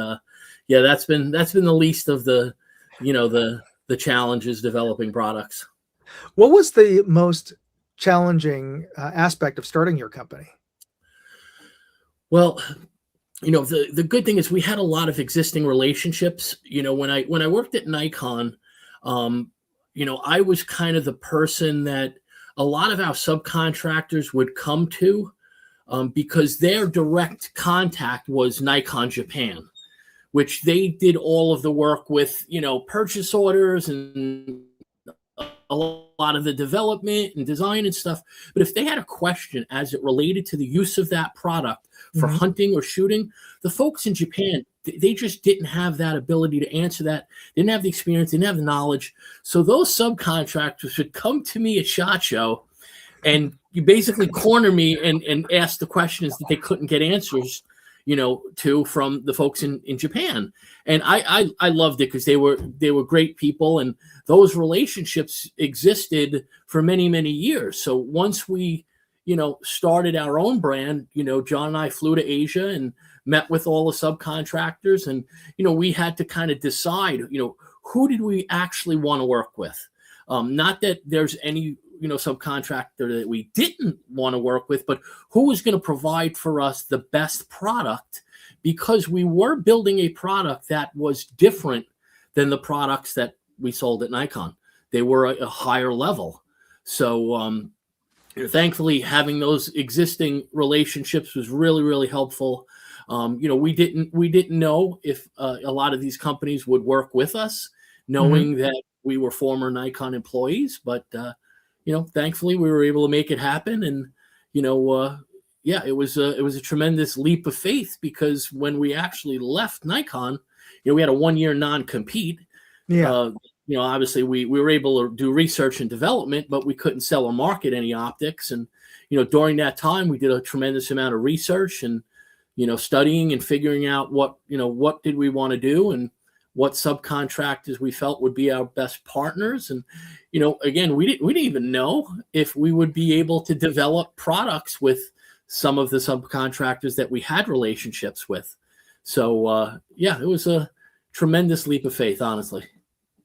that's been the least of the the challenges developing products. What was the most challenging aspect of starting your company? Well, the good thing is we had a lot of existing relationships. When I worked at Nikon, I was kind of the person that a lot of our subcontractors would come to, because their direct contact was Nikon Japan, which they did all of the work with, purchase orders and a lot of the development and design and stuff. But if they had a question as it related to the use of that product for hunting or shooting, the folks in Japan, they just didn't have that ability to answer that. Didn't have the experience, didn't have the knowledge. So those subcontractors would come to me at SHOT Show, and you basically corner me and ask the questions that they couldn't get answers to from the folks in Japan. And I loved it, because they were great people, and those relationships existed for many, many years. So once we, started our own brand, John and I flew to Asia and met with all the subcontractors, and, we had to kind of decide, who did we actually want to work with? Not that there's any, subcontractor that we didn't want to work with, but who was going to provide for us the best product, because we were building a product that was different than the products that we sold at Nikon. They were a higher level. So, Thankfully, having those existing relationships was really, really helpful. We didn't know if a lot of these companies would work with us, Mhm. knowing that we were former Nikon employees. But thankfully, we were able to make it happen. And yeah, it was a tremendous leap of faith, because when we actually left Nikon, we had a 1-year non-compete. Yeah. Uh, Obviously we were able to do research and development, but we couldn't sell or market any optics. And, during that time, we did a tremendous amount of research and, studying and figuring out what did we want to do and what subcontractors we felt would be our best partners. And, again, we didn't even know if we would be able to develop products with some of the subcontractors that we had relationships with. So, yeah, it was a tremendous leap of faith, honestly.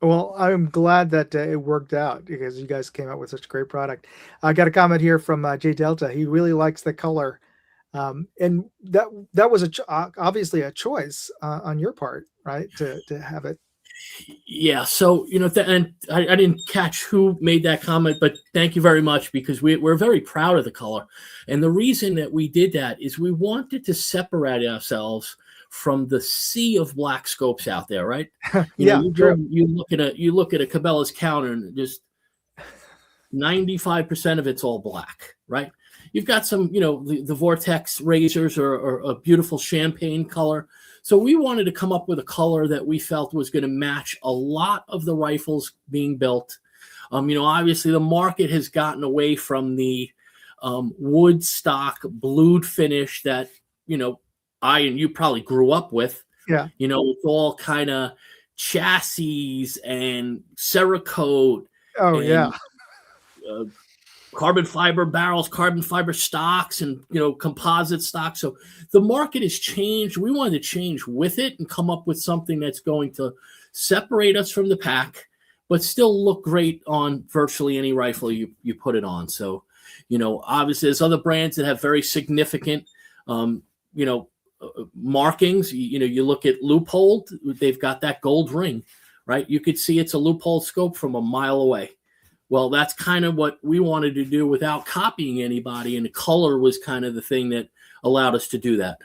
Well, I'm glad that it worked out because you guys came out with such a great product. I got a comment here from Jay Delta. He really likes the color, and that was obviously a choice on your part, right? To have it. Yeah. So, and I didn't catch who made that comment, but thank you very much, because we're very proud of the color. And the reason that we did that is we wanted to separate ourselves from the sea of black scopes out there, right? Yeah, true. You look at a Cabela's counter, and just 95% of it's all black, right? You've got some, the Vortex razors or a beautiful champagne color. So we wanted to come up with a color that we felt was going to match a lot of the rifles being built. Obviously the market has gotten away from the wood stock blued finish that, I and you probably grew up with. Yeah. It's all kind of chassis and Cerakote. Oh, and, yeah. Carbon fiber barrels, carbon fiber stocks, and composite stocks. So the market has changed. We wanted to change with it and come up with something that's going to separate us from the pack, but still look great on virtually any rifle you put it on. So, obviously there's other brands that have very significant, markings. You look at Loophole, they've got that gold ring, right? You could see it's a Loophole scope from a mile away. Well, that's kind of what we wanted to do without copying anybody, and the color was kind of the thing that allowed us to do that.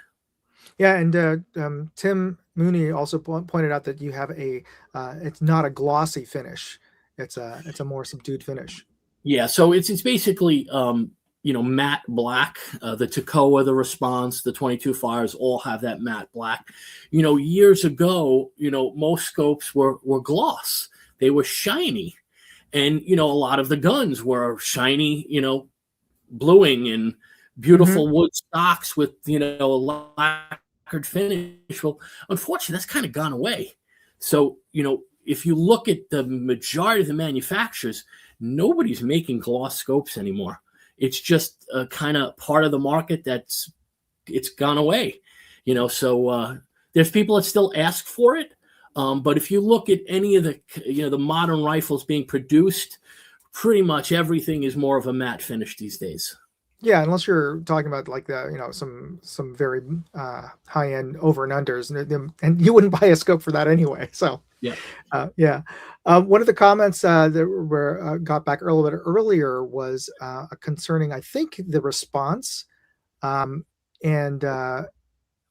Yeah, and Tim Mooney also pointed out that you have it's not a glossy finish; it's a more subdued finish. Yeah, so it's basically matte black. The Toccoa, the Response, the 22 Fires all have that matte black. Years ago, most scopes were gloss; they were shiny. And, a lot of the guns were shiny, bluing and beautiful wood stocks with, a lacquered finish. Well, unfortunately, that's kind of gone away. So, if you look at the majority of the manufacturers, nobody's making gloss scopes anymore. It's just a kind of part of the market it's gone away, so there's people that still ask for it. But if you look at any of the modern rifles being produced, pretty much everything is more of a matte finish these days. Yeah, unless you're talking about like some very high end over and unders, and you wouldn't buy a scope for that anyway. So yeah, yeah. One of the comments that were got back a little bit earlier was concerning, I think, the Response, and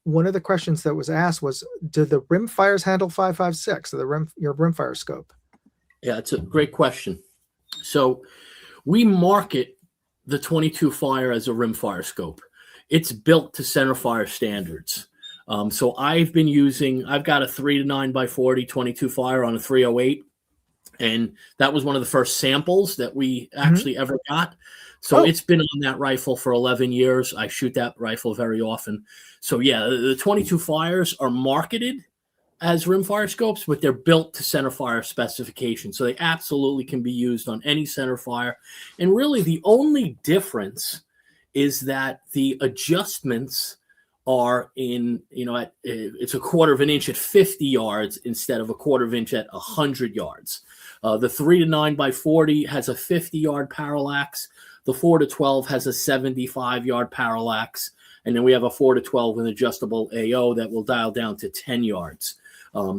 one of the questions that was asked was, do the rimfires handle 5.56, your rimfire scope? Yeah, it's a great question. So we market the 22 Fire as a rimfire scope. It's built to centerfire standards. So I've got a 3 to 9x40 22 Fire on a 308. And that was one of the first samples that we actually ever got. So it's been on that rifle for 11 years. I shoot that rifle very often. So yeah, the 22 Fires are marketed as rimfire scopes, but they're built to centerfire specifications. So they absolutely can be used on any centerfire. And really the only difference is that the adjustments are it's a 1/4 inch at 50 yards instead of a 1/4 inch at 100 yards. The 3 to 9x40 has a 50-yard parallax. The 4 to 12 has a 75-yard parallax. And then we have a 4 to 12 with adjustable AO that will dial down to 10 yards.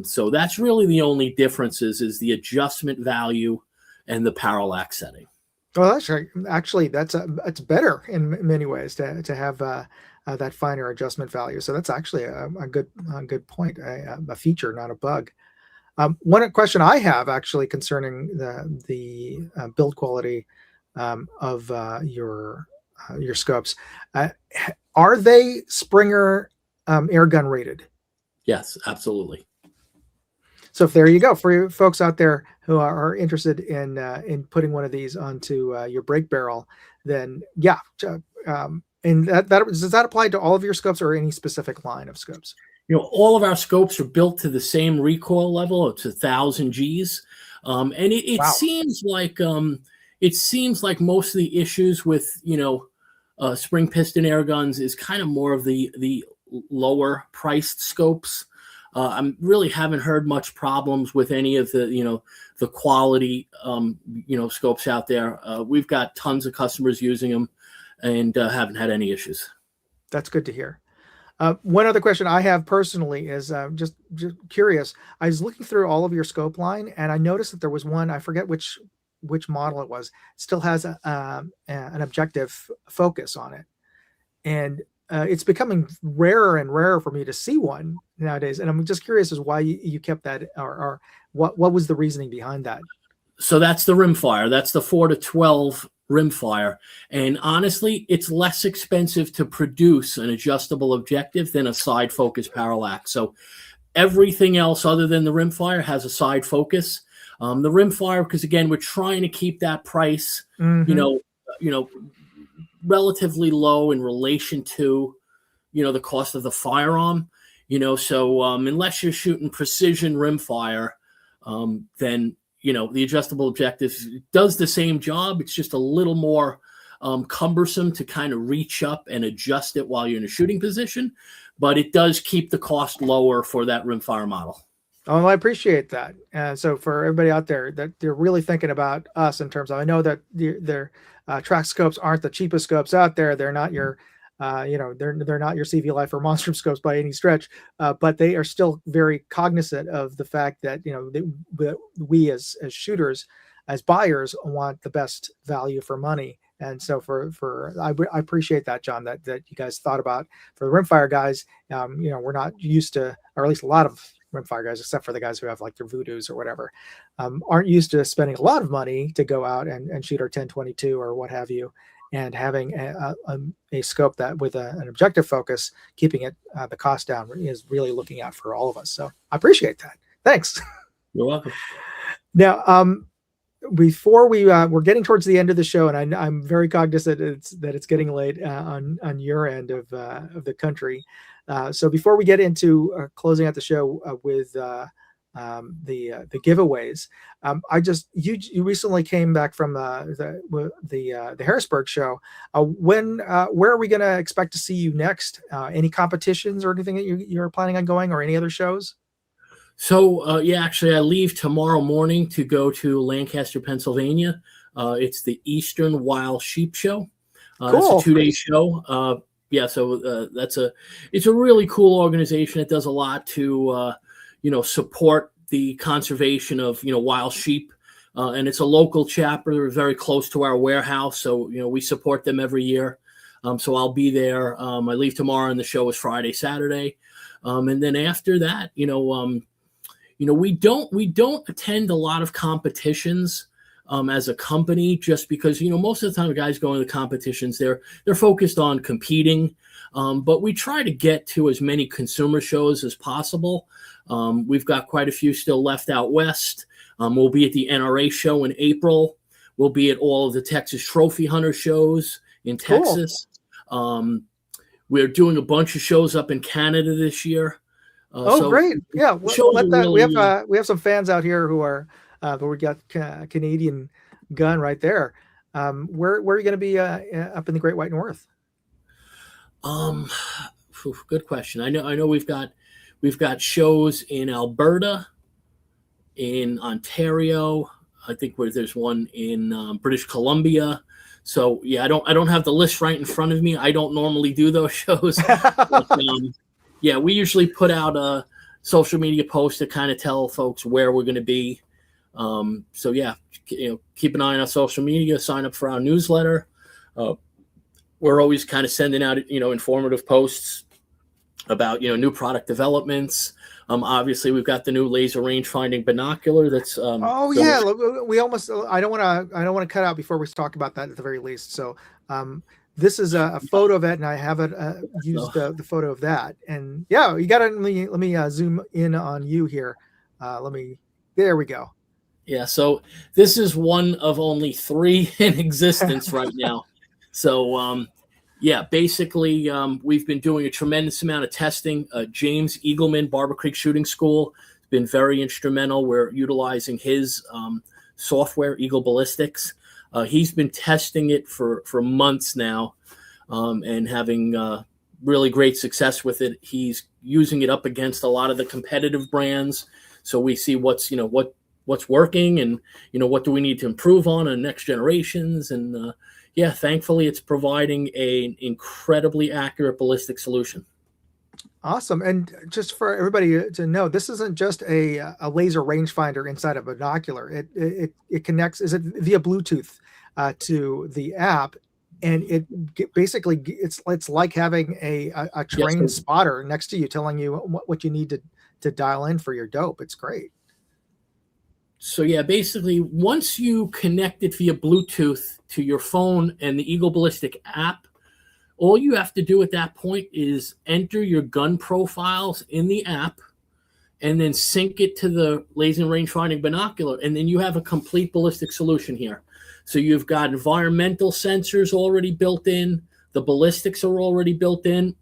So that's really the only differences is the adjustment value and the parallax setting. Well, actually that's it's better in many ways to have that finer adjustment value. So that's actually a good point, a feature, not a bug. One question I have actually concerning the build quality of your scopes, are they Springer air gun rated? Yes, absolutely. So if there you go for you folks out there who are interested in putting one of these onto your brake barrel, then yeah. And that does that apply to all of your scopes or any specific line of scopes? All of our scopes are built to the same recoil level. It's 1,000 Gs, and it Wow. seems like most of the issues with spring piston air guns is kind of more of the lower priced scopes. I really haven't heard much problems with any of the quality scopes out there. We've got tons of customers using them and haven't had any issues. That's good to hear. One other question I have personally is just curious. I was looking through all of your scope line, and I noticed that there was one, I forget which model it was, it still has an objective focus on it. And it's becoming rarer and rarer for me to see one nowadays. And I'm just curious as why you kept that, or what was the reasoning behind that? So that's the rimfire. That's the 4-12 rimfire. And honestly, it's less expensive to produce an adjustable objective than a side focus parallax. So everything else other than the rimfire has a side focus. The rimfire, because again, we're trying to keep that price, relatively low in relation to, the cost of the firearm. So unless you're shooting precision rimfire, then the adjustable objective does the same job. It's just a little more cumbersome to kind of reach up and adjust it while you're in a shooting position, but it does keep the cost lower for that rimfire model. Oh, I appreciate that. So for everybody out there that they're really thinking about us in terms of, I know that their Tract scopes aren't the cheapest scopes out there. They're not your, they're not your CV Life or Monstrum scopes by any stretch, but they are still very cognizant of the fact that we as shooters, as buyers, want the best value for money. And so I appreciate that, John, that you guys thought about for the rimfire guys. We're not used to, or at least a lot of rimfire guys, except for the guys who have like their voodoos or whatever, aren't used to spending a lot of money to go out and shoot our 1022 or what have you, and having a scope that with an objective focus, keeping it the cost down, is really looking out for all of us. So I appreciate that. Thanks. You're welcome. Now, before we're getting towards the end of the show, and I'm very cognizant that it's getting late on your end of the country. So before we get into closing out the show with the giveaways, you recently came back from the Harrisburg show. Where are we going to expect to see you next? Any competitions or anything that you're planning on going, or any other shows? So actually, I leave tomorrow morning to go to Lancaster, Pennsylvania. It's the Eastern Wild Sheep Show. Cool. It's a 2-day show. It's a really cool organization. It does a lot to support the conservation of wild sheep, and it's a local chapter. They're very close to our warehouse, so we support them every year. So I'll be there. I leave tomorrow, and the show is Friday, Saturday, and then after that, we don't attend a lot of competitions as a company, just because most of the time the guys going to competitions, they're focused on competing, but we try to get to as many consumer shows as possible. We've got quite a few still left out west. We'll be at the NRA show in April. We'll be at all of the Texas Trophy Hunter shows in Texas. Cool. We're doing a bunch of shows up in Canada this year. Great! Yeah, we have some fans out here who are. But we got Canadian gun right there. Where are you going to be up in the Great White North? Good question. I know we've got shows in Alberta, in Ontario. I think there's one in British Columbia. So yeah, I don't have the list right in front of me. I don't normally do those shows. But, we usually put out a social media post to kind of tell folks where we're going to be. keep an eye on our social media, sign up for our newsletter. We're always kind of sending out, informative posts about, new product developments. Obviously, we've got the new laser range finding binocular. That's oh yeah, we almost. I don't want to cut out before we talk about that at the very least. So this is a photo of it, and I have it used the photo of that. And yeah, you got to let me zoom in on you here. There we go. Yeah, so this is one of only 3 in existence right now. So basically, we've been doing a tremendous amount of testing. James Eagleman, Barber Creek Shooting School, has been very instrumental. We're utilizing his software, Eagle Ballistics. He's been testing it for months now and having really great success with it. He's using it up against a lot of the competitive brands. So we see what's working and, what do we need to improve on in next generations. And thankfully it's providing an incredibly accurate ballistic solution. Awesome. And just for everybody to know, this isn't just a laser rangefinder inside a binocular. It connects, is it via Bluetooth to the app, and basically it's like having a trained spotter next to you telling you what you need to dial in for your dope. It's great. So basically once you connect it via Bluetooth to your phone and the Eagle Ballistic app, all you have to do at that point is enter your gun profiles in the app and then sync it to the laser rangefinding binocular. And then you have a complete ballistic solution here. So you've got environmental sensors already built in. The ballistics are already built in.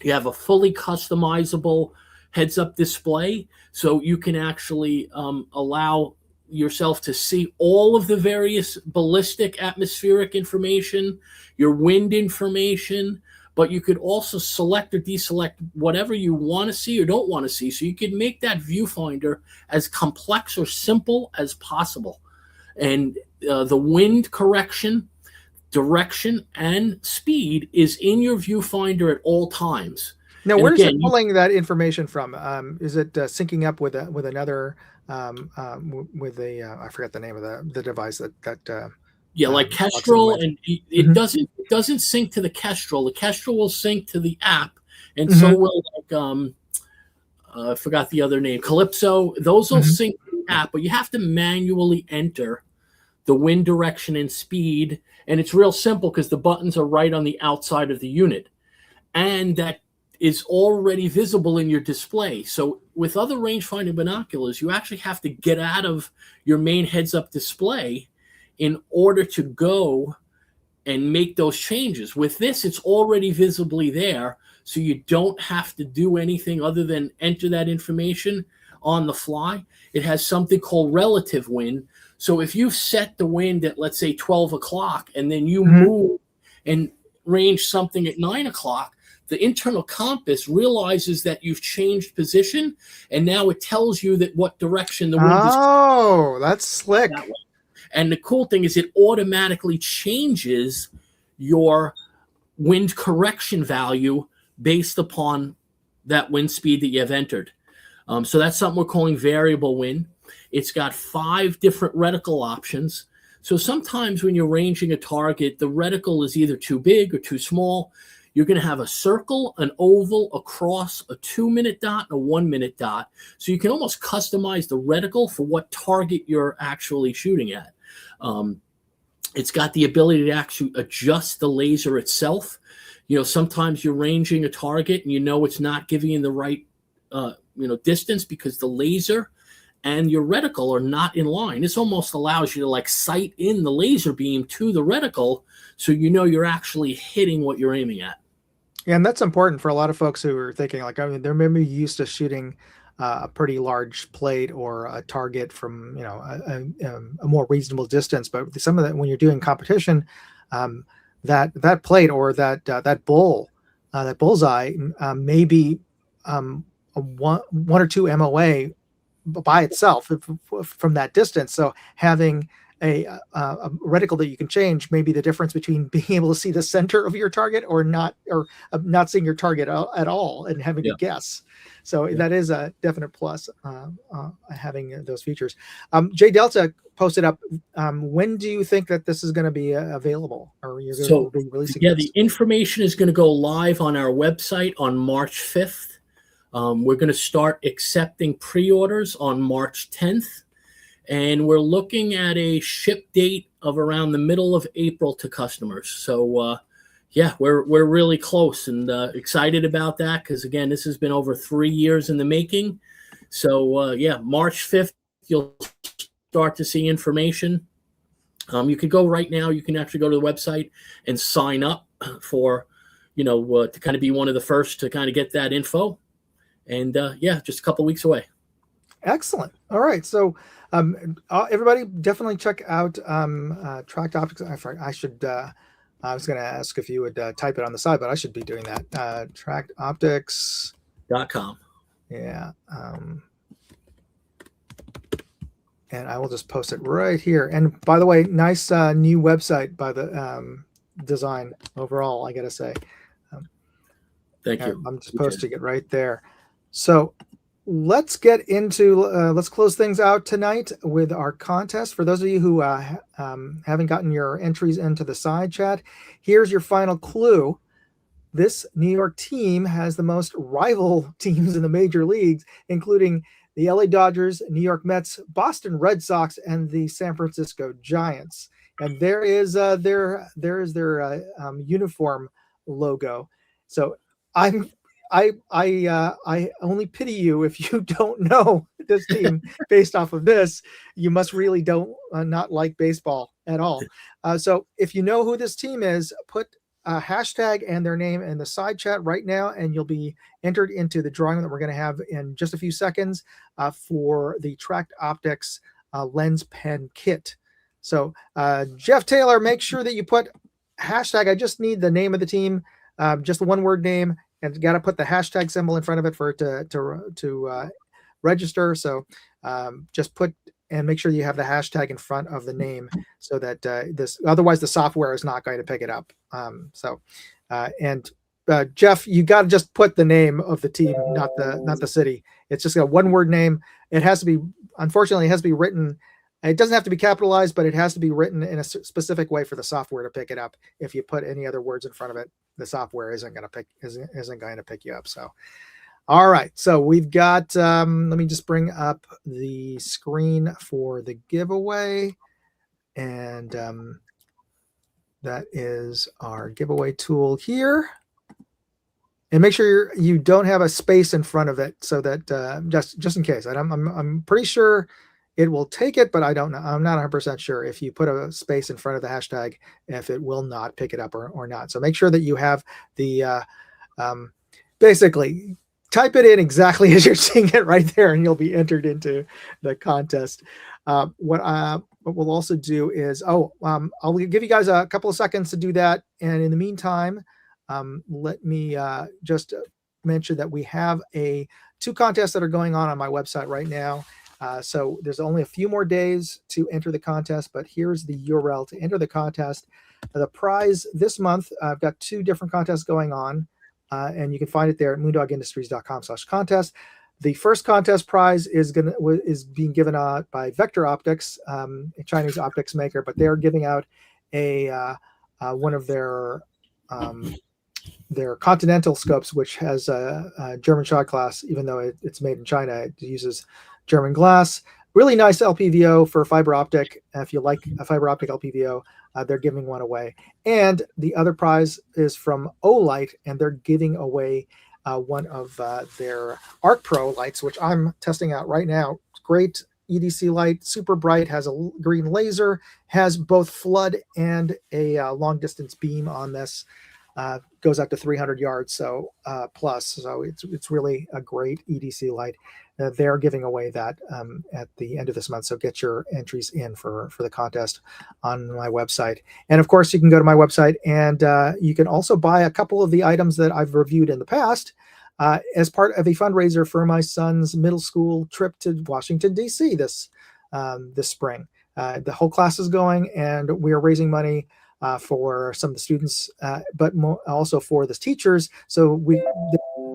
You have a fully customizable heads-up display. So you can actually allow yourself to see all of the various ballistic atmospheric information, your wind information, but you could also select or deselect whatever you want to see or don't want to see. So you can make that viewfinder as complex or simple as possible. And the wind correction, direction, and speed is in your viewfinder at all times. Now, where's it pulling that information from? Is it syncing up with another I forgot the name of the device that like Kestrel, and it doesn't sync to the Kestrel. The Kestrel will sync to the app, and so will I forgot the other name, Calypso. Those will sync to the app, but you have to manually enter the wind direction and speed, and it's real simple because the buttons are right on the outside of the unit, and that is already visible in your display. So with other rangefinding binoculars, you actually have to get out of your main heads-up display in order to go and make those changes. With this, it's already visibly there, so you don't have to do anything other than enter that information on the fly. It has something called relative wind. So if you've set the wind at, let's say, 12 o'clock, and then you move and range something at 9 o'clock, the internal compass realizes that you've changed position, and now it tells you that what direction the wind is. Oh, that's slick. That way. And the cool thing is it automatically changes your wind correction value based upon that wind speed that you have entered. So that's something we're calling variable wind. It's got 5 different reticle options. So sometimes when you're ranging a target, the reticle is either too big or too small. You're going to have a circle, an oval, a cross, a 2-minute dot, and a 1-minute dot. So you can almost customize the reticle for what target you're actually shooting at. It's got the ability to actually adjust the laser itself. Sometimes you're ranging a target and it's not giving you the right, distance because the laser and your reticle are not in line. This almost allows you to sight in the laser beam to the reticle so you're actually hitting what you're aiming at. Yeah, and that's important for a lot of folks who are thinking they're maybe used to shooting a pretty large plate or a target from a more reasonable distance, but some of that when you're doing competition, that plate or that bullseye may be one or two MOA by itself from that distance. So having a reticle that you can change may be the difference between being able to see the center of your target or not seeing your target at all and having to guess. So that is a definite plus, having those features. J Delta posted up. When do you think that this is going to be available, or you're going to be releasing? Yeah, the information is going to go live on our website on March 5th. We're going to start accepting pre-orders on March 10th, and we're looking at a ship date of around the middle of April to customers. So, yeah, we're really close and excited about that because, again, this has been over 3 years in the making. So, yeah, March 5th, you'll start to see information. You could go right now. You can actually go to the website and sign up for, to kind of be one of the first to kind of get that info. And yeah, just a couple weeks away. Excellent. All right. So everybody definitely check out Tract Optics. I should. I was going to ask if you would type it on the side, but I should be doing that. TractOptics.com. Yeah. And I will just post it right here. And by the way, nice new website by the design overall, I got to say. Thank you. I'm just posting it right there. So let's get into, let's close things out tonight with our contest. For those of you who haven't gotten your entries into the side chat, here's your final clue. This New York team has the most rival teams in the major leagues, including the LA Dodgers, New York Mets, Boston Red Sox, and the San Francisco Giants. And there is their uniform logo. So I only pity you if you don't know this team based off of this. You must really don't not like baseball at all. So if you know who this team is, put a hashtag and their name in the side chat right now, and you'll be entered into the drawing that we're going to have in just a few seconds for the Tract Optics lens pen kit. So Jeff Taylor, make sure that you put hashtag. I just need the name of the team, just the one word name, and got to put the hashtag symbol in front of it for it to register. So just put and make sure you have the hashtag in front of the name so that otherwise the software is not going to pick it up. Jeff, you got to just put the name of the team, not the city. It's just a one word name. It has to be, unfortunately, it has to be written. It doesn't have to be capitalized, but it has to be written in a specific way for the software to pick it up. If you put any other words in front of it, the software isn't going to pick you up. So, all right. So we've got, let me just bring up the screen for the giveaway. And that is our giveaway tool here. And make sure you don't have a space in front of it so that just in case. I'm pretty sure it will take it, but I don't know. I'm not 100% sure if you put a space in front of the hashtag, if it will not pick it up or not. So make sure that you have the, basically type it in exactly as you're seeing it right there, and you'll be entered into the contest. What we'll also do is, I'll give you guys a couple of seconds to do that. And in the meantime, let me just mention that we have two contests that are going on my website right now. So there's only a few more days to enter the contest, but here's the URL to enter the contest. The prize this month, I've got two different contests going on, and you can find it there at moondogindustries.com/contest. The first contest prize is being given out by Vector Optics, a Chinese optics maker, but they're giving out one of their Continental scopes, which has a German shot glass, even though it's made in China. It uses German glass. Really nice LPVO for fiber optic. If you like a fiber optic LPVO, they're giving one away. And the other prize is from Olight, and they're giving away one of their Arc Pro lights, which I'm testing out right now. Great EDC light, super bright, has a green laser, has both flood and a long distance beam on this. Goes up to 300 yards, so plus. So it's really a great EDC light. They're giving away that at the end of this month. So get your entries in for the contest on my website. And of course, you can go to my website, and you can also buy a couple of the items that I've reviewed in the past as part of a fundraiser for my son's middle school trip to Washington, D.C. this spring. the whole class is going, and we are raising money for some of the students, but also for the teachers. So we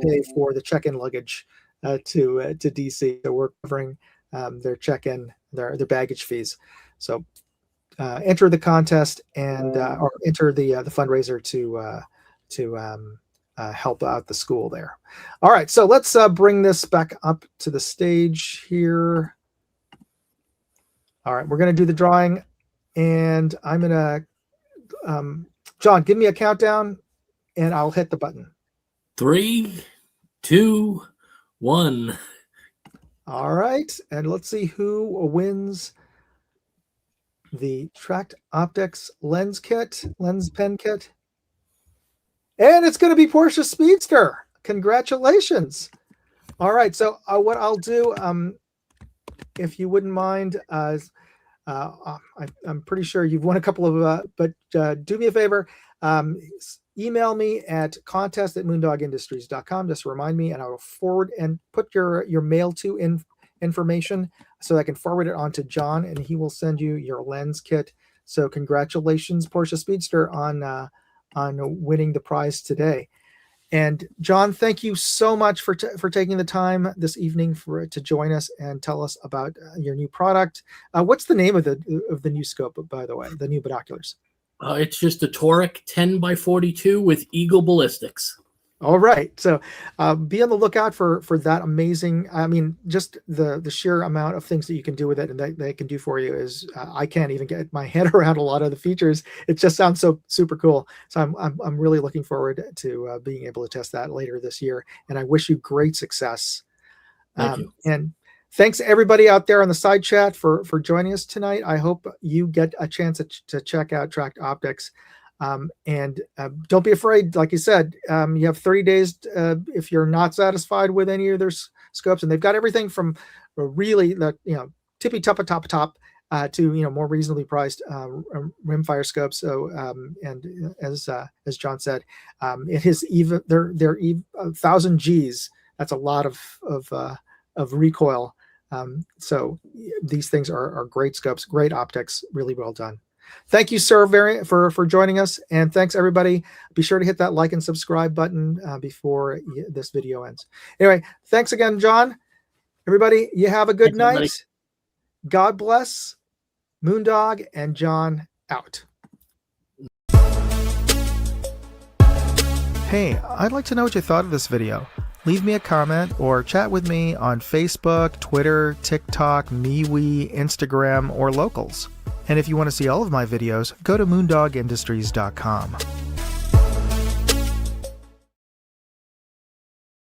pay for the check-in luggage to DC. So we're covering their check-in, their baggage fees. So enter the contest and or enter the fundraiser to help out the school there. All right, so let's bring this back up to the stage here. All right, we're going to do the drawing, and I'm going to John, give me a countdown, and I'll hit the button. 3, 2, 1. All right, and let's see who wins the Tract Optics lens pen kit. And it's going to be Porsche Speedster. Congratulations. All right, so what I'll do, if you wouldn't mind, I'm pretty sure you've won a couple of, but do me a favor, email me at contest@moondogindustries.com. Just remind me, and I will forward and put your mail to information so I can forward it on to John, and he will send you your lens kit. So congratulations, Porsche Speedster, on winning the prize today. And John, thank you so much for taking the time this evening to join us and tell us about your new product. What's the name of the new scope, by the way, the new binoculars? It's just a toric 10x42 with Eagle ballistics. All right, so be on the lookout for that amazing. I mean, just the sheer amount of things that you can do with it and that they can do for you is I can't even get my head around a lot of the features. It just sounds so super cool. So I'm really looking forward to being able to test that later this year. And I wish you great success. Thank you. And thanks everybody out there on the side chat for joining us tonight. I hope you get a chance to check out Tract Optics. And don't be afraid. Like you said, you have 30 days if you're not satisfied with any of their scopes, and they've got everything from really tippy top to more reasonably priced rimfire scopes. So and as John said, it is even they're 1,000 Gs. That's a lot of recoil. So these things are great scopes, great optics, really well done. Thank you, sir, for joining us, and thanks everybody. Be sure to hit that like and subscribe button before this video ends. Anyway, thanks again, John. Everybody, you have a good night. Everybody. God bless. Moondog and John out. Hey, I'd like to know what you thought of this video. Leave me a comment or chat with me on Facebook, Twitter, TikTok, MeWe, Instagram, or Locals. And if you want to see all of my videos, go to moondogindustries.com.